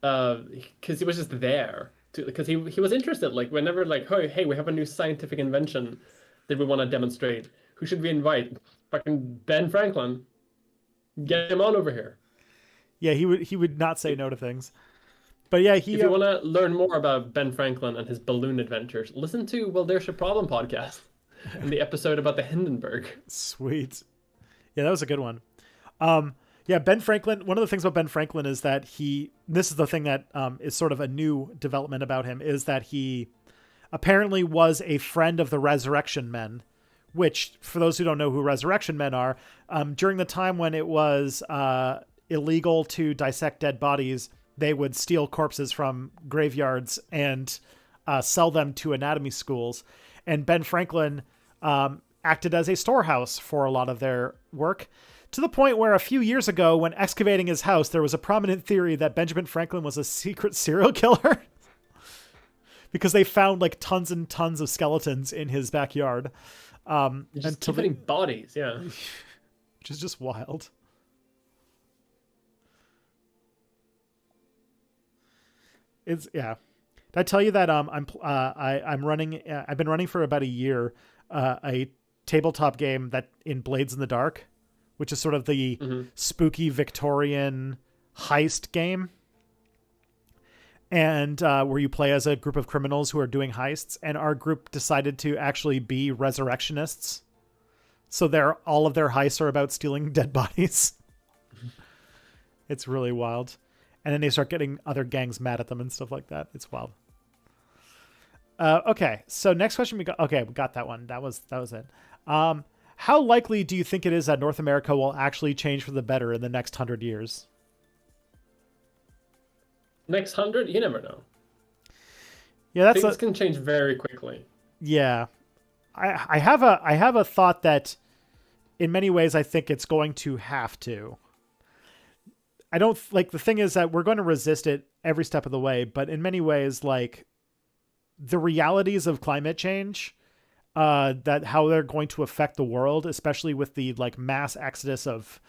because he was just there because he was interested. Like whenever like hey, we have a new scientific invention that we want to demonstrate. Who should we invite? Fucking Ben Franklin. Get him on over here. Yeah, he would not say no to things. But yeah, if you want to learn more about Ben Franklin and his balloon adventures, listen to There's a Problem podcast. In the episode about the Hindenburg. Sweet. Yeah, that was a good one. Yeah, Ben Franklin, one of the things about Ben Franklin is that this is the thing that is sort of a new development about him, is that he apparently was a friend of the Resurrection Men, which, for those who don't know who Resurrection Men are, during the time when it was illegal to dissect dead bodies, they would steal corpses from graveyards and sell them to anatomy schools. And Ben Franklin acted as a storehouse for a lot of their work, to the point where a few years ago, when excavating his house, there was a prominent theory that Benjamin Franklin was a secret serial killer because they found like tons and tons of skeletons in his backyard. Just finding bodies, yeah. Which is just wild. Yeah. Did I tell you that I'm running? I've been running for about a year a tabletop game that in Blades in the Dark, which is sort of the spooky Victorian heist game, and where you play as a group of criminals who are doing heists. And our group decided to actually be resurrectionists, so all of their heists are about stealing dead bodies. It's really wild. And then they start getting other gangs mad at them and stuff like that. It's wild. Okay, so next question we got that one. That was it. How likely do you think it is that North America will actually change for the better in the next 100 years? Next 100? You never know. Yeah, things can change very quickly. Yeah. I have a thought that in many ways I think it's going to have to. I don't like, the thing is that we're going to resist it every step of the way, but in many ways, like the realities of climate change, that how they're going to affect the world, especially with the like mass exodus of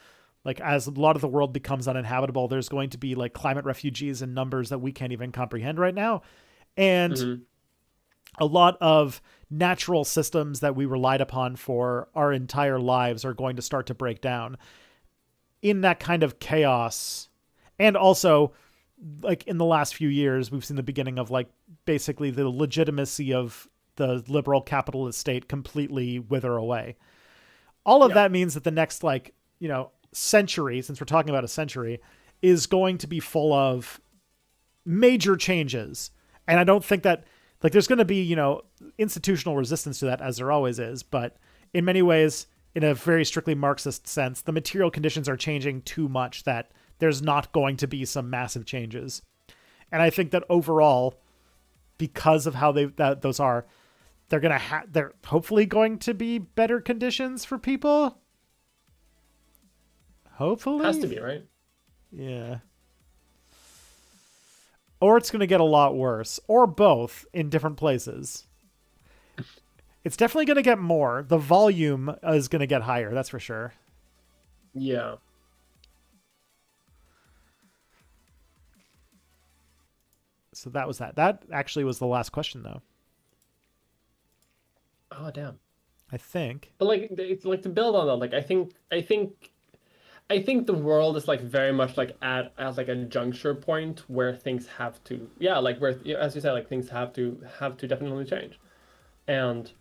like, as a lot of the world becomes uninhabitable, there's going to be like climate refugees in numbers that we can't even comprehend right now. And a lot of natural systems that we relied upon for our entire lives are going to start to break down in that kind of chaos. And also, like in the last few years, we've seen the beginning of like basically the legitimacy of the liberal capitalist state completely wither away. All of that means that the next, like, century, since we're talking about a century, is going to be full of major changes. And I don't think that, like, there's going to be, institutional resistance to that, as there always is. But in many ways, in a very strictly Marxist sense, the material conditions are changing too much that there's not going to be some massive changes. And I think that overall, because of how those are, they're hopefully going to be better conditions for people. Hopefully. Has to be, right? Yeah. Or it's going to get a lot worse, or both in different places. It's definitely going to get more. The volume is going to get higher, that's for sure. Yeah. So that was that. That actually was the last question, though. Oh, damn. I think. But like, it's like to build on that. Like, I think the world is like very much like at like a juncture point where things have to, like where, as you said, like things have to definitely change. And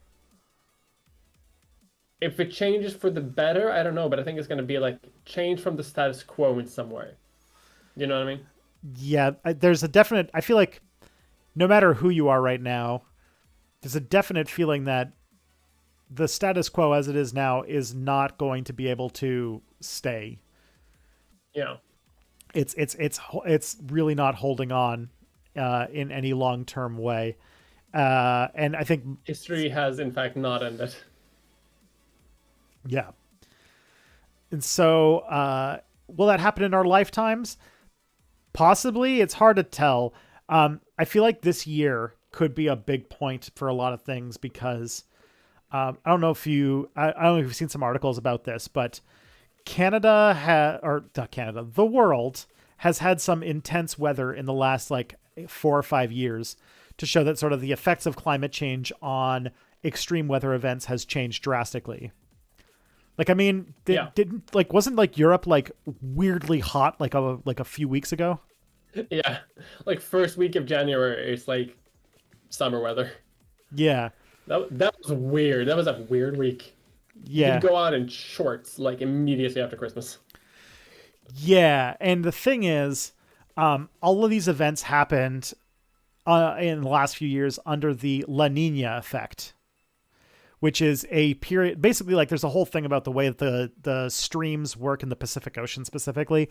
if it changes for the better, I don't know, but I think it's going to be like change from the status quo in some way. You know what I mean? Yeah, there's a definite, I feel like no matter who you are right now, there's a definite feeling that the status quo as it is now is not going to be able to stay. Yeah. It's really not holding on in any long-term way. And I think history has in fact not ended. Yeah. And so will that happen in our lifetimes? Possibly. It's hard to tell. I feel like this year could be a big point for a lot of things because I don't know if you've seen some articles about this, but the world has had some intense weather in the last like 4 or 5 years to show that sort of the effects of climate change on extreme weather events has changed drastically. Like, I mean, wasn't like Europe like weirdly hot like a few weeks ago? Yeah, like first week of January, it's like summer weather. Yeah, that was weird. That was a weird week. Yeah, you'd go out in shorts like immediately after Christmas. Yeah, and the thing is, all of these events happened in the last few years under the La Nina effect, which is a period. Basically, like there's a whole thing about the way that the streams work in the Pacific Ocean specifically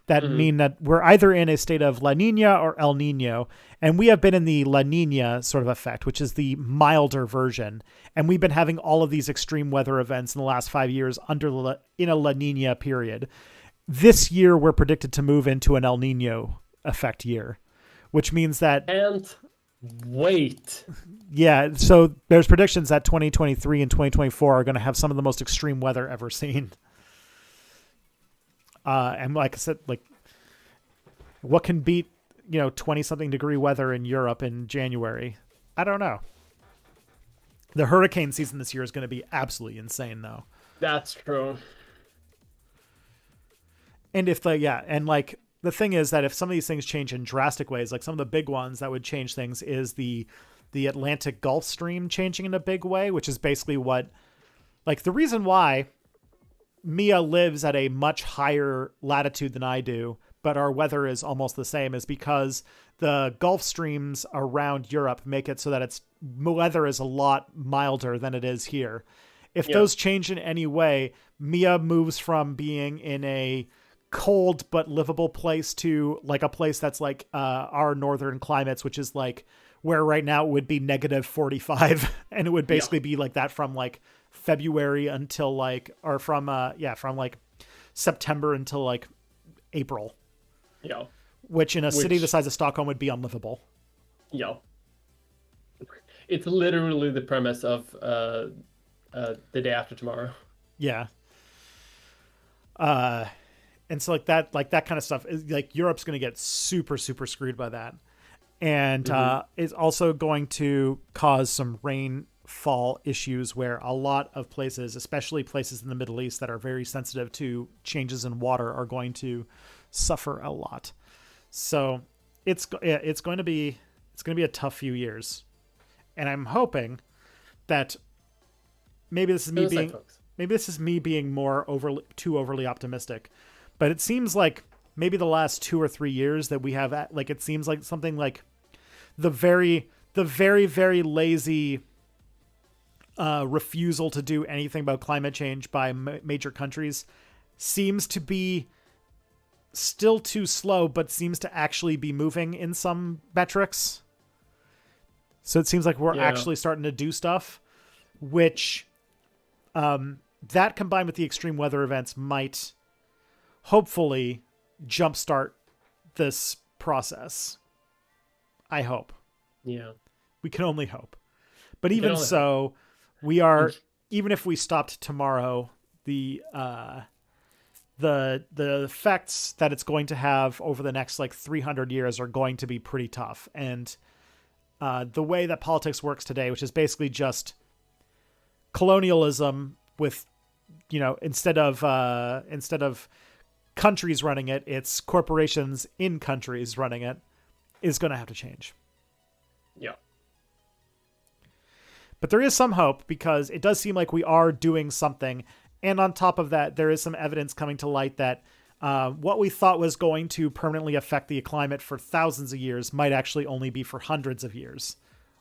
that mean that we're either in a state of La Nina or El Nino, and we have been in the La Nina sort of effect, which is the milder version. And we've been having all of these extreme weather events in the last 5 years in a La Nina period. This year, we're predicted to move into an El Nino effect year, which means that... And wait. Yeah, so there's predictions that 2023 and 2024 are going to have some of the most extreme weather ever seen. And like I said, like, what can beat, 20-something degree weather in Europe in January? I don't know. The hurricane season this year is going to be absolutely insane, though. That's true. And the thing is that if some of these things change in drastic ways, like some of the big ones that would change things is the Atlantic Gulf Stream changing in a big way, which is basically what, like, the reason why Mia lives at a much higher latitude than I do, but our weather is almost the same, is because the Gulf Streams around Europe make it so that its weather is a lot milder than it is here. If those change in any way, Mia moves from being in a cold but livable place to like a place that's like our northern climates, which is like where right now it would be -45 and it would basically be like that from like February until like, or from like September until like April. Yeah. Which in a city the size of Stockholm would be unlivable. Yeah. It's literally the premise of The Day After Tomorrow. Yeah. And so like that kind of stuff is like Europe's going to get super, super screwed by that. And is also going to cause some rainfall issues where a lot of places, especially places in the Middle East that are very sensitive to changes in water, are going to suffer a lot. So it's going to be a tough few years. And I'm hoping that maybe this is me Suicide, being folks. maybe this is me being too overly optimistic, but it seems like maybe the last 2 or 3 years that we have, like, it seems like something like the very very lazy refusal to do anything about climate change by major countries seems to be still too slow, but seems to actually be moving in some metrics. So it seems like we're actually starting to do stuff, which that combined with the extreme weather events might hopefully jumpstart this process. I hope. Yeah. We can only hope. But even so, we are, even if we stopped tomorrow, the effects that it's going to have over the next like 300 years are going to be pretty tough. And the way that politics works today, which is basically just colonialism with, you know, instead of countries running it, it's corporations in countries running it, is going to have to change. Yeah. But there is some hope because it does seem like we are doing something. And on top of that, there is some evidence coming to light that what we thought was going to permanently affect the climate for thousands of years might actually only be for hundreds of years,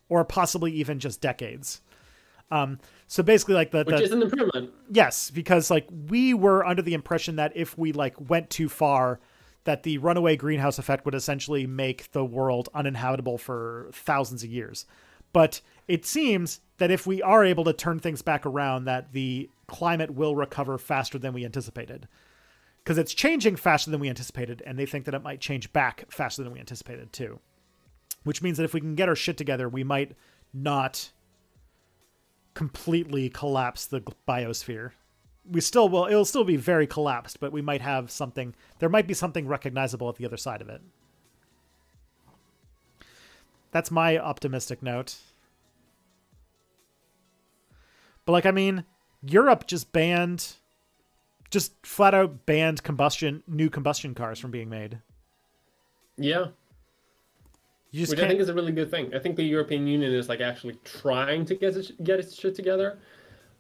or possibly even just decades. So basically, like which is an improvement. Yes, because like we were under the impression that if we like went too far, that the runaway greenhouse effect would essentially make the world uninhabitable for thousands of years. But it seems that if we are able to turn things back around, that the climate will recover faster than we anticipated. Because it's changing faster than we anticipated, and they think that it might change back faster than we anticipated too. Which means that if we can get our shit together, we might not completely collapse the biosphere. We still will. It'll still be very collapsed, but we might have something. There might be something recognizable at the other side of it. That's my optimistic note. But like, I mean, Europe just flat out banned new combustion cars from being made. Yeah. Which I think is a really good thing. I think the European Union is like actually trying to get its shit together,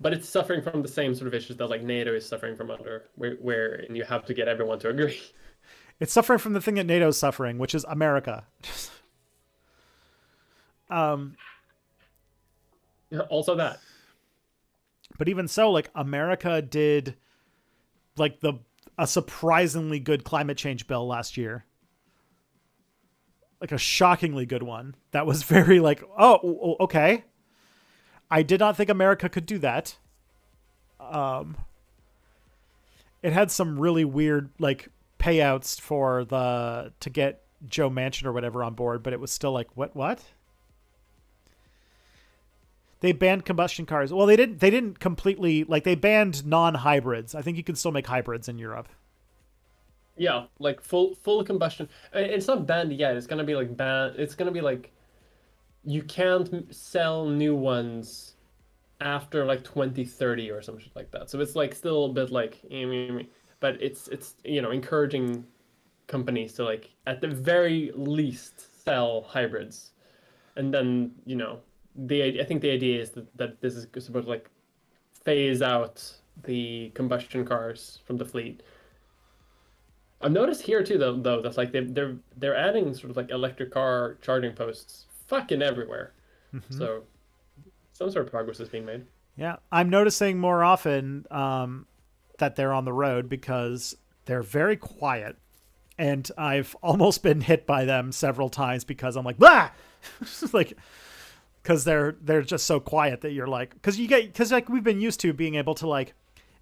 but it's suffering from the same sort of issues that like NATO is suffering from where you have to get everyone to agree. It's suffering from the thing that NATO is suffering, which is America. Also that. But even so, like America did like a surprisingly good climate change bill last year. Like a shockingly good one. That was very like, oh, okay. I did not think America could do that. It had some really weird like payouts to get Joe Manchin or whatever on board, but it was still like, what? They banned combustion cars. Well, they didn't completely, like, they banned non-hybrids. I think you can still make hybrids in Europe. Yeah, like full combustion. It's not banned yet. It's gonna be like banned. It's gonna be like you can't sell new ones after like 2030 or something like that. So it's like still a bit like, but it's encouraging companies to like at the very least sell hybrids, and then I think the idea is that this is supposed to like phase out the combustion cars from the fleet. I've noticed here too, though, that's like they're adding sort of like electric car charging posts fucking everywhere. Mm-hmm. So some sort of progress is being made. Yeah, I'm noticing more often that they're on the road because they're very quiet, and I've almost been hit by them several times because I'm like, bah, like. Because they're just so quiet that you're like, because like we've been used to being able to like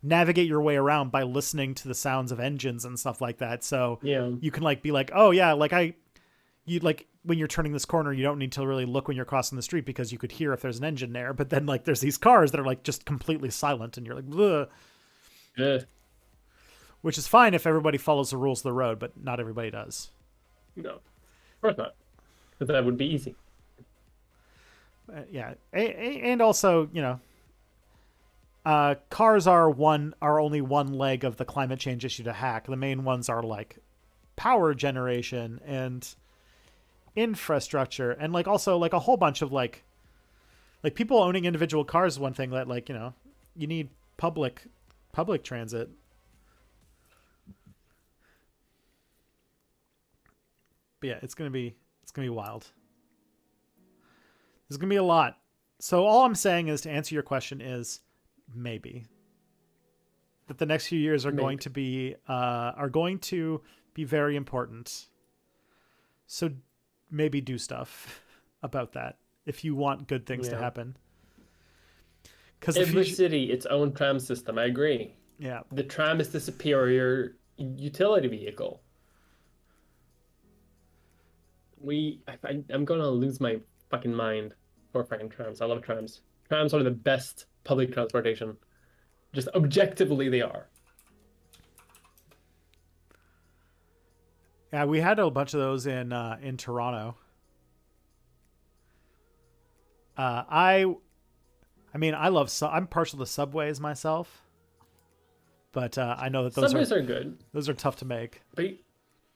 navigate your way around by listening to the sounds of engines and stuff like that. So yeah, you can like be like, oh yeah, like you like when you're turning this corner, you don't need to really look when you're crossing the street because you could hear if there's an engine there. But then like there's these cars that are like just completely silent, and you're like, ugh. Yeah. Which is fine if everybody follows the rules of the road, but not everybody does. No, of course not. Because that would be easy. Yeah, and also, cars are only one leg of the climate change issue to hack. The main ones are like power generation and infrastructure, and like also like a whole bunch of like Like people owning individual cars is one thing that like, you need public transit. But yeah, it's gonna be wild. There's gonna be a lot. So all I'm saying is, to answer your question, is maybe that the next few years are going to be very important. So maybe do stuff about that if you want good things to happen. Because every city, its own tram system. I agree. Yeah, the tram is the superior utility vehicle. I'm gonna lose my fucking mind for fucking trams. I love trams. Trams are the best public transportation. Just objectively, they are. Yeah, we had a bunch of those in Toronto. I'm partial to subways myself, but I know that subways are good. Those are tough to make. But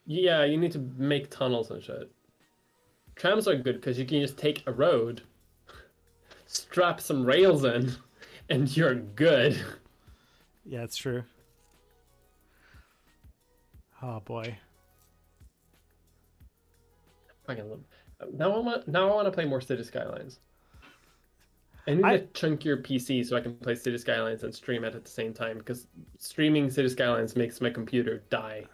yeah, you need to make tunnels and shit. Trams are good because you can just take a road, strap some rails in, and you're good. Yeah, it's true. Oh boy. Now I want to play more City Skylines. I need to chunk your PC so I can play City Skylines and stream it at the same time, because streaming City Skylines makes my computer die.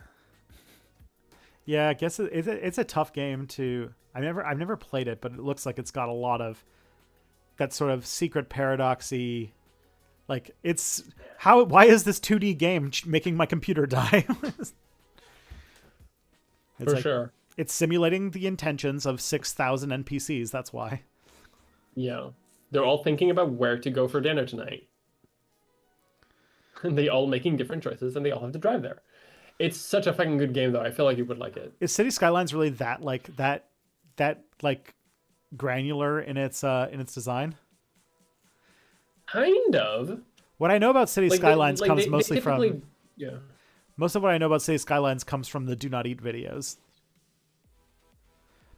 Yeah, I guess it's a tough game to. I've never played it, but it looks like it's got a lot of that sort of secret paradoxy. Like why is this 2D game making my computer die? For sure. It's simulating the intentions of 6,000 NPCs. That's why. Yeah. They're all thinking about where to go for dinner tonight. And they all making different choices, and they all have to drive there. It's such a fucking good game, though. I feel like you would like it. Is City Skylines really that granular in its design? Kind of. What I know about City Skylines comes mostly from. Yeah. Most of what I know about City Skylines comes from the Do Not Eat videos.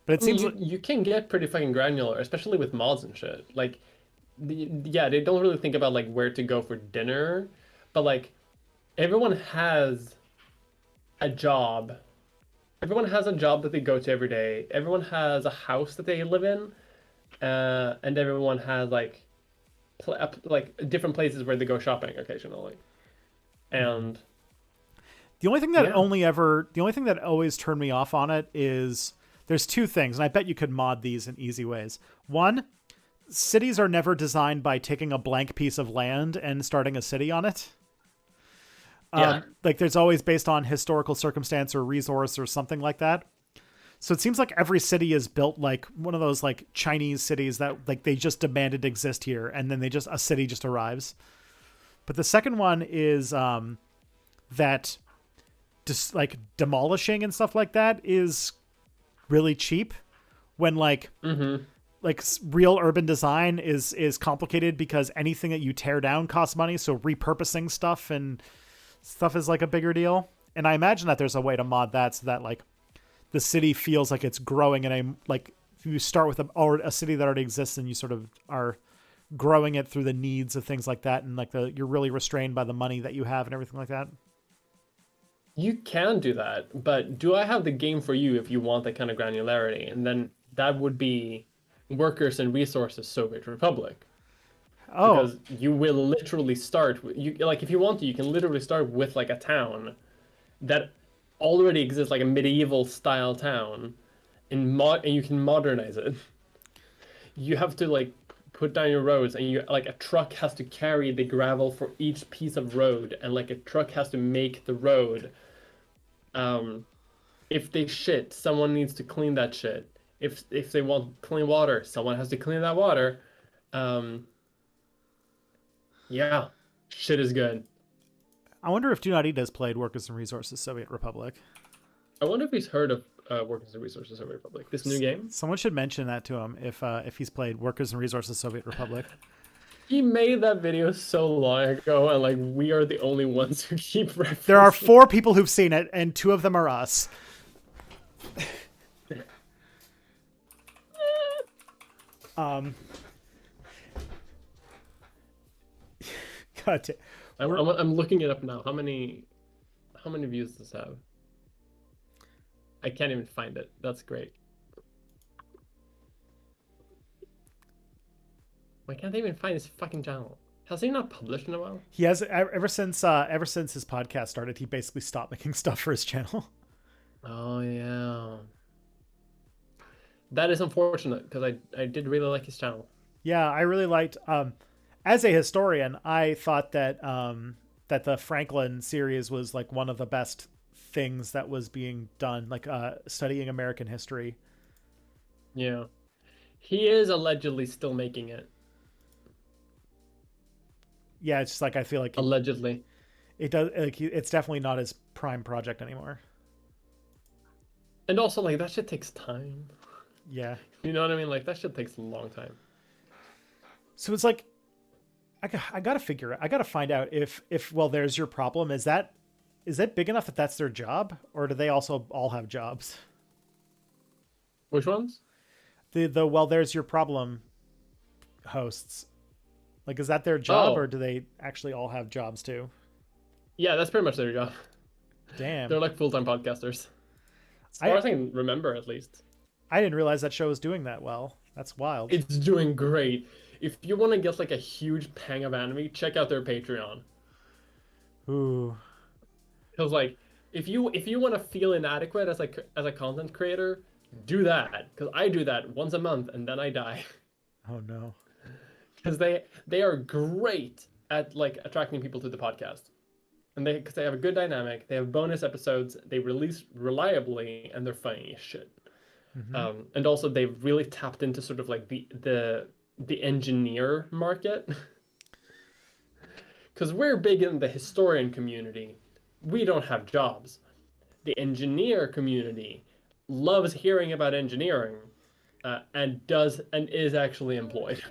But it seems you can get pretty fucking granular, especially with mods and shit. Like, they don't really think about like where to go for dinner, but like everyone has a job. Everyone has a job that they go to every day. Everyone has a house that they live in, and everyone has like different places where they go shopping occasionally. And the only thing that always turned me off on it is there's two things, and I bet you could mod these in easy ways. One, cities are never designed by taking a blank piece of land and starting a city on it. Like there's always based on historical circumstance or resource or something like that. So it seems like every city is built like one of those like Chinese cities that like they just demanded to exist here, and then a city just arrives. But the second one is that just like demolishing and stuff like that is really cheap, when like real urban design is complicated because anything that you tear down costs money. So repurposing stuff is like a bigger deal. And I imagine that there's a way to mod that so that like the city feels like it's growing, and like you start with a city that already exists and you sort of are growing it through the needs of things like that, and like you're really restrained by the money that you have and everything like that. You can do that, but do I have the game for you if you want that kind of granularity? And then that would be Workers and Resources Soviet Republic. Oh. Because you will literally start if you want to, you can literally start with like a town that already exists, like a medieval style town, and you can modernize it. You have to like put down your roads, and you like a truck has to carry the gravel for each piece of road, and like a truck has to make the road. If they shit, someone needs to clean that shit. If they want clean water, someone has to clean that water. Yeah, shit is good. I wonder if Do Not Eat has played Workers and Resources Soviet Republic. I wonder if he's heard of Workers and Resources Soviet Republic, this new game. Someone should mention that to him if he's played Workers and Resources Soviet Republic. He made that video so long ago, and like we are the only ones who keep referencing. There are 4 people who've seen it, and 2 of them are us. God I'm looking it up now. How many views does this have? I can't even find it. That's great. Why can't I even find his fucking channel? Has he not published in a while? He has ever since his podcast started. He basically stopped making stuff for his channel. Oh yeah, that is unfortunate because I did really like his channel. Yeah, I really liked. As a historian, I thought that that the Franklin series was like one of the best things that was being done, like studying American history. Yeah, he is allegedly still making it. Yeah, it's just like I feel like Allegedly, it does. Like, it's definitely not his prime project anymore. and also like that shit takes time. Yeah, You know what I mean? Like that shit takes a long time. so it's like I gotta figure it. I gotta find out if well, there's your problem. Is that big enough that that's their job, or do they also all have jobs? Which ones? The well, there's your problem hosts. Like, is that their job, Oh. or do they actually all have jobs too? Yeah, that's pretty much their job. Damn. They're like full-time podcasters. As far as I can remember, at least. I didn't realize that show was doing that well. That's wild. It's doing great. If you want to get like a huge pang of anime, check out their Patreon. Ooh. Because like, if you want to feel inadequate as a content creator, do that. Because I do that once a month and then I die. Oh no. Because they are great at like attracting people to the podcast, and because they have a good dynamic, they have bonus episodes, they release reliably, and they're funny as shit. Mm-hmm. And also they've really tapped into sort of like the engineer market, because we're big in the historian community. We don't have jobs. The engineer community loves hearing about engineering. And is actually employed.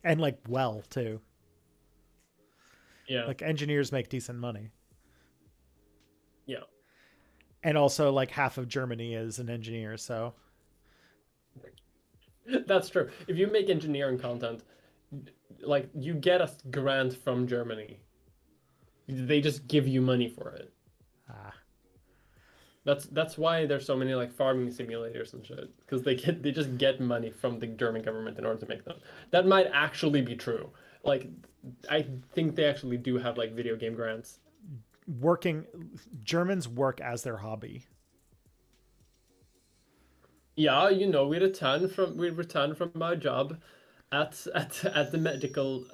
And like well too. Yeah. Like engineers make decent money. Yeah. And also like half of Germany is an engineer, so That's true. If you make engineering content, like you get a grant from Germany. They just give you money for it. ah. That's why there's so many like farming simulators and shit, because they just get money from the German government in order to make them. That might actually be true. Like I think they actually do have like video game grants. Germans work as their hobby. Yeah, you know, we return from our job at the medical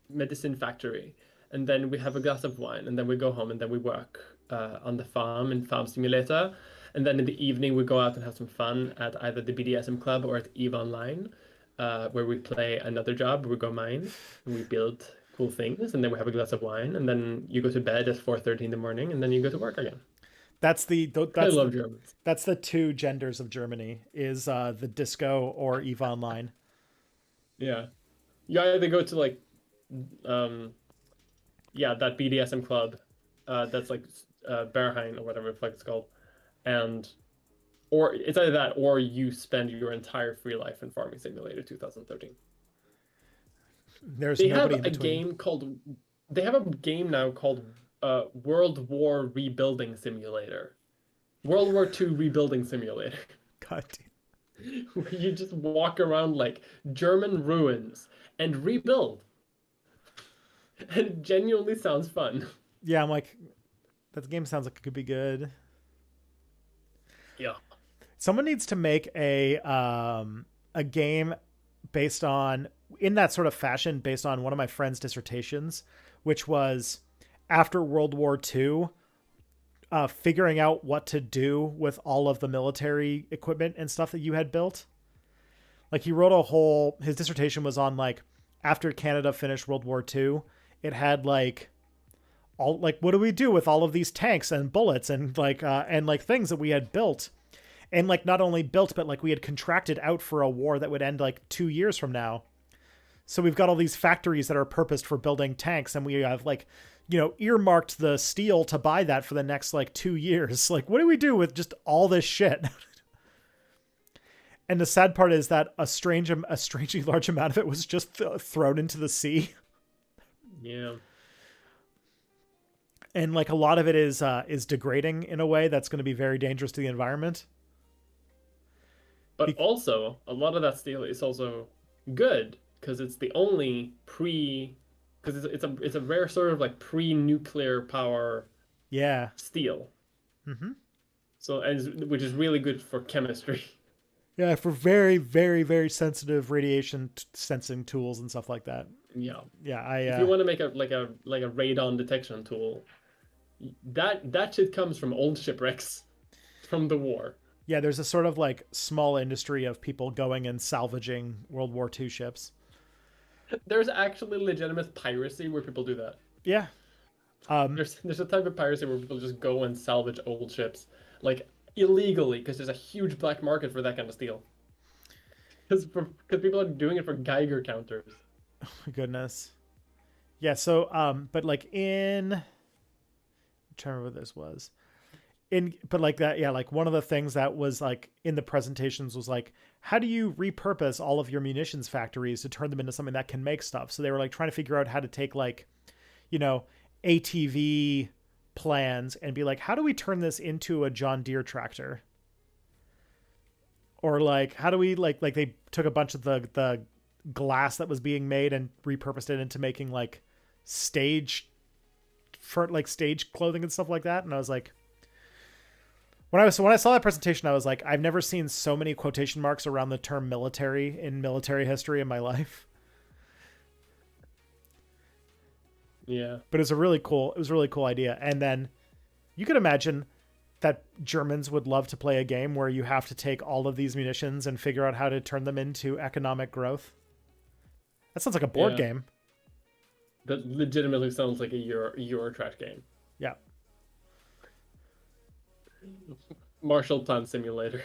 medicine factory, and then we have a glass of wine, and then we go home, and then we work on the farm in Farm Simulator, and then in the evening we go out and have some fun at either the BDSM club or at EVE Online, where we play another job. We go mine, and we build cool things, and then we have a glass of wine, and then you go to bed at 4:30 in the morning, and then you go to work again. I love Germans. That's the two genders of Germany is the disco or EVE Online. Yeah, you either go to like, yeah, that BDSM club, that's like Berheim or whatever the fuck it's called, or it's either that or you spend your entire free life in Farming Simulator 2013. There's They nobody have in a between. game called. They have a game now called World War Rebuilding Simulator, World War II Rebuilding Simulator. God damn. Where you just walk around like German ruins and rebuild. And it genuinely sounds fun. Yeah, I'm like, that game sounds like it could be good. Yeah. Someone needs to make a game based on, in that sort of fashion, based on one of my friend's dissertations, which was after World War II, figuring out what to do with all of the military equipment and stuff that you had built. Like he wrote his dissertation was on like, after Canada finished World War II, it had like, all like, what do we do with all of these tanks and bullets and like things that we had built, and like not only built but like we had contracted out for a war that would end like 2 years from now. So we've got all these factories that are purposed for building tanks, and we have like, you know, earmarked the steel to buy that for the next like 2 years. Like, what do we do with just all this shit? And the sad part is that a strangely large amount of it was just thrown into the sea. Yeah. And like a lot of it is degrading in a way that's going to be very dangerous to the environment. But also, a lot of that steel is also good because it's the only because it's a rare sort of like pre-nuclear power Yeah. steel. Mm-hmm. So, which is really good for chemistry. Yeah, for very, very, very sensitive radiation sensing tools and stuff like that. Yeah. Yeah, If you want to make a radon detection tool, that shit comes from old shipwrecks from the war. Yeah, there's a sort of like small industry of people going and salvaging World War II ships. There's actually legitimate piracy where people do that. Yeah. There's a type of piracy where people just go and salvage old ships, like illegally, because there's a huge black market for that kind of steel. Because people are doing it for Geiger counters. Oh my goodness. Yeah. So, but like I'm trying to remember what this was. But like that, yeah, like one of the things that was like in the presentations was like, how do you repurpose all of your munitions factories to turn them into something that can make stuff? So they were like trying to figure out how to take like, ATV plans and be like, how do we turn this into a John Deere tractor? Or like, how do we like they took a bunch of the glass that was being made and repurposed it into making like stage clothing and stuff like that. And I was like, when I saw that presentation, I was like, I've never seen so many quotation marks around the term military in military history in my life. Yeah. But it was a really cool idea. And then you could imagine that Germans would love to play a game where you have to take all of these munitions and figure out how to turn them into economic growth. That sounds like a board game. That legitimately sounds like a Eurotrash game. Yeah. Marshall Plan Simulator.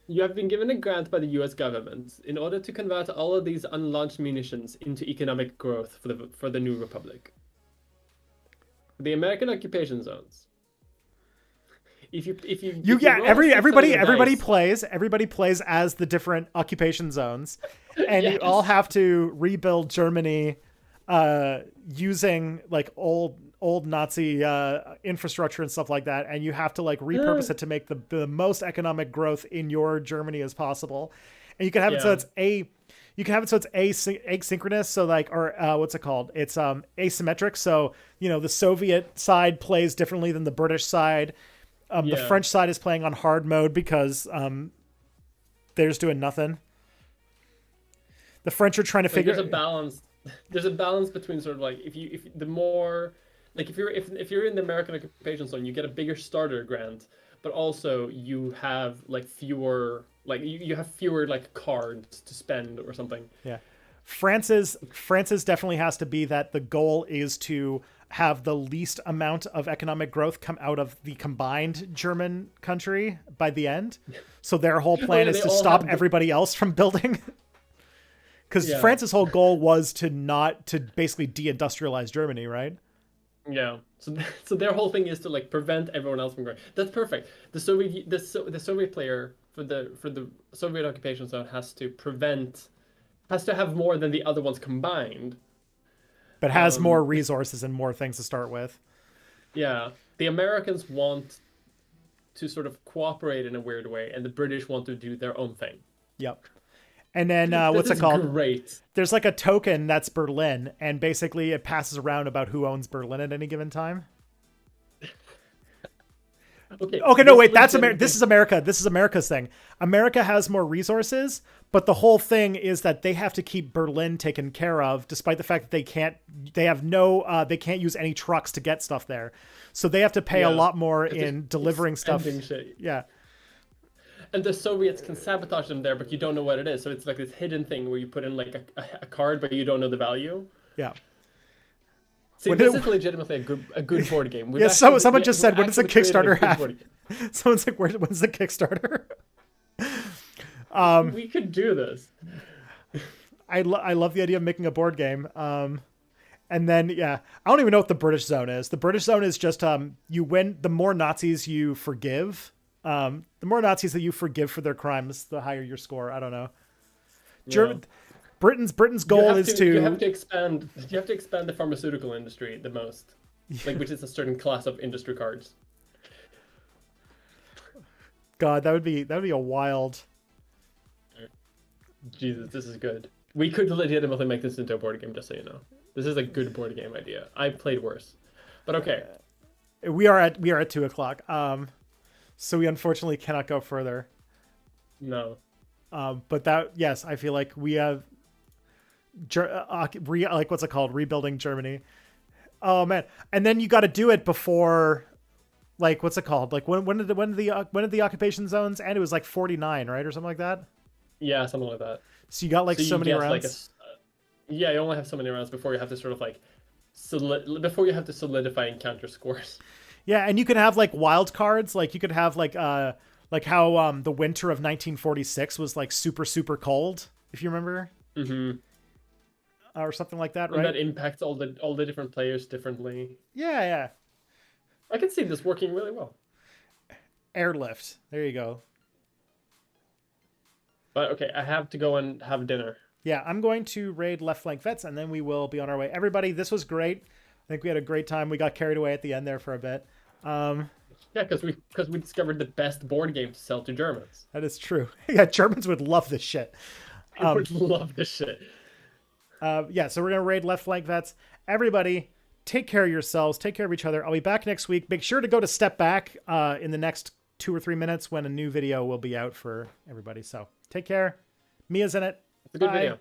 You have been given a grant by the US government in order to convert all of these unlaunched munitions into economic growth for the new republic. The American occupation zones. Everybody plays as the different occupation zones, and you all have to rebuild Germany using like old Nazi infrastructure and stuff like that, and you have to like repurpose it to make the most economic growth in your Germany as possible. And you can have it so it's asynchronous, so like, or what's it called? It's asymmetric. So the Soviet side plays differently than the British side. The French side is playing on hard mode because they're just doing nothing. The French are trying to figure. There's a balance. There's a balance between sort of like if you're in the American occupation zone, you get a bigger starter grant, but also you have like fewer like cards to spend or something. Yeah. France's definitely has to be that the goal is to have the least amount of economic growth come out of the combined German country by the end. So their whole plan is to stop everybody else from building. Because France's whole goal was to basically deindustrialize Germany, right? Yeah. So their whole thing is to like prevent everyone else from growing. That's perfect. The Soviet player for the Soviet occupation zone has to have more than the other ones combined. But has more resources and more things to start with. Yeah. The Americans want to sort of cooperate in a weird way, and the British want to do their own thing. Yep. And then what's it called? Great. There's like a token that's Berlin, and basically it passes around about who owns Berlin at any given time. Okay, no, wait, that's America. This is America. This is America's thing. America has more resources, but the whole thing is that they have to keep Berlin taken care of, despite the fact that they can't use any trucks to get stuff there. So they have to pay a lot more in delivering stuff. Shit. Yeah. And the Soviets can sabotage them there, but you don't know what it is. So it's like this hidden thing where you put in like a card, but you don't know the value. Yeah. See, this is legitimately a good board game. Someone just said, when does the Kickstarter have? Someone's like, when's the Kickstarter? We could do this. I love the idea of making a board game. And then, I don't even know what the British zone is. The British zone is just, you win, the more Nazis you forgive, the more Nazis that you forgive for their crimes, the higher your score. I don't know. Britain's goal is to you have to expand the pharmaceutical industry the most, like which is a certain class of industry cards. God, that would be a wild. Jesus, this is good. We could legitimately make this into a board game, just so you know. This is a good board game idea. I've played worse, but okay. We are at 2:00. So we unfortunately cannot go further. No. But yes, I feel like we have like what's it called? Rebuilding Germany. Oh man. And then you got to do it before, like, what's it called? Like when did the occupation zones end? It was like 49, right? Or something like that. Yeah, something like that. So you got like so many rounds. Like yeah, you only have so many rounds before you have to sort of like solidify encounter scores. Yeah, and you can have like wild cards. Like you could have like how the winter of 1946 was like super super cold, if you remember. Mm-hmm. Or something like that, right? And that impacts all the different players differently. Yeah. I can see this working really well. Airlift. There you go. But okay, I have to go and have dinner. Yeah, I'm going to raid left flank vets, and then we will be on our way. Everybody, this was great. I think we had a great time. We got carried away at the end there for a bit. Yeah, because we discovered the best board game to sell to Germans. That is true. Yeah, Germans would love this shit. They would love this shit. Yeah, so we're going to raid left flank vets. Everybody, take care of yourselves. Take care of each other. I'll be back next week. Make sure to go to Step Back in the next 2 or 3 minutes when a new video will be out for everybody. So take care. Mia's in it. It's a good Bye. video.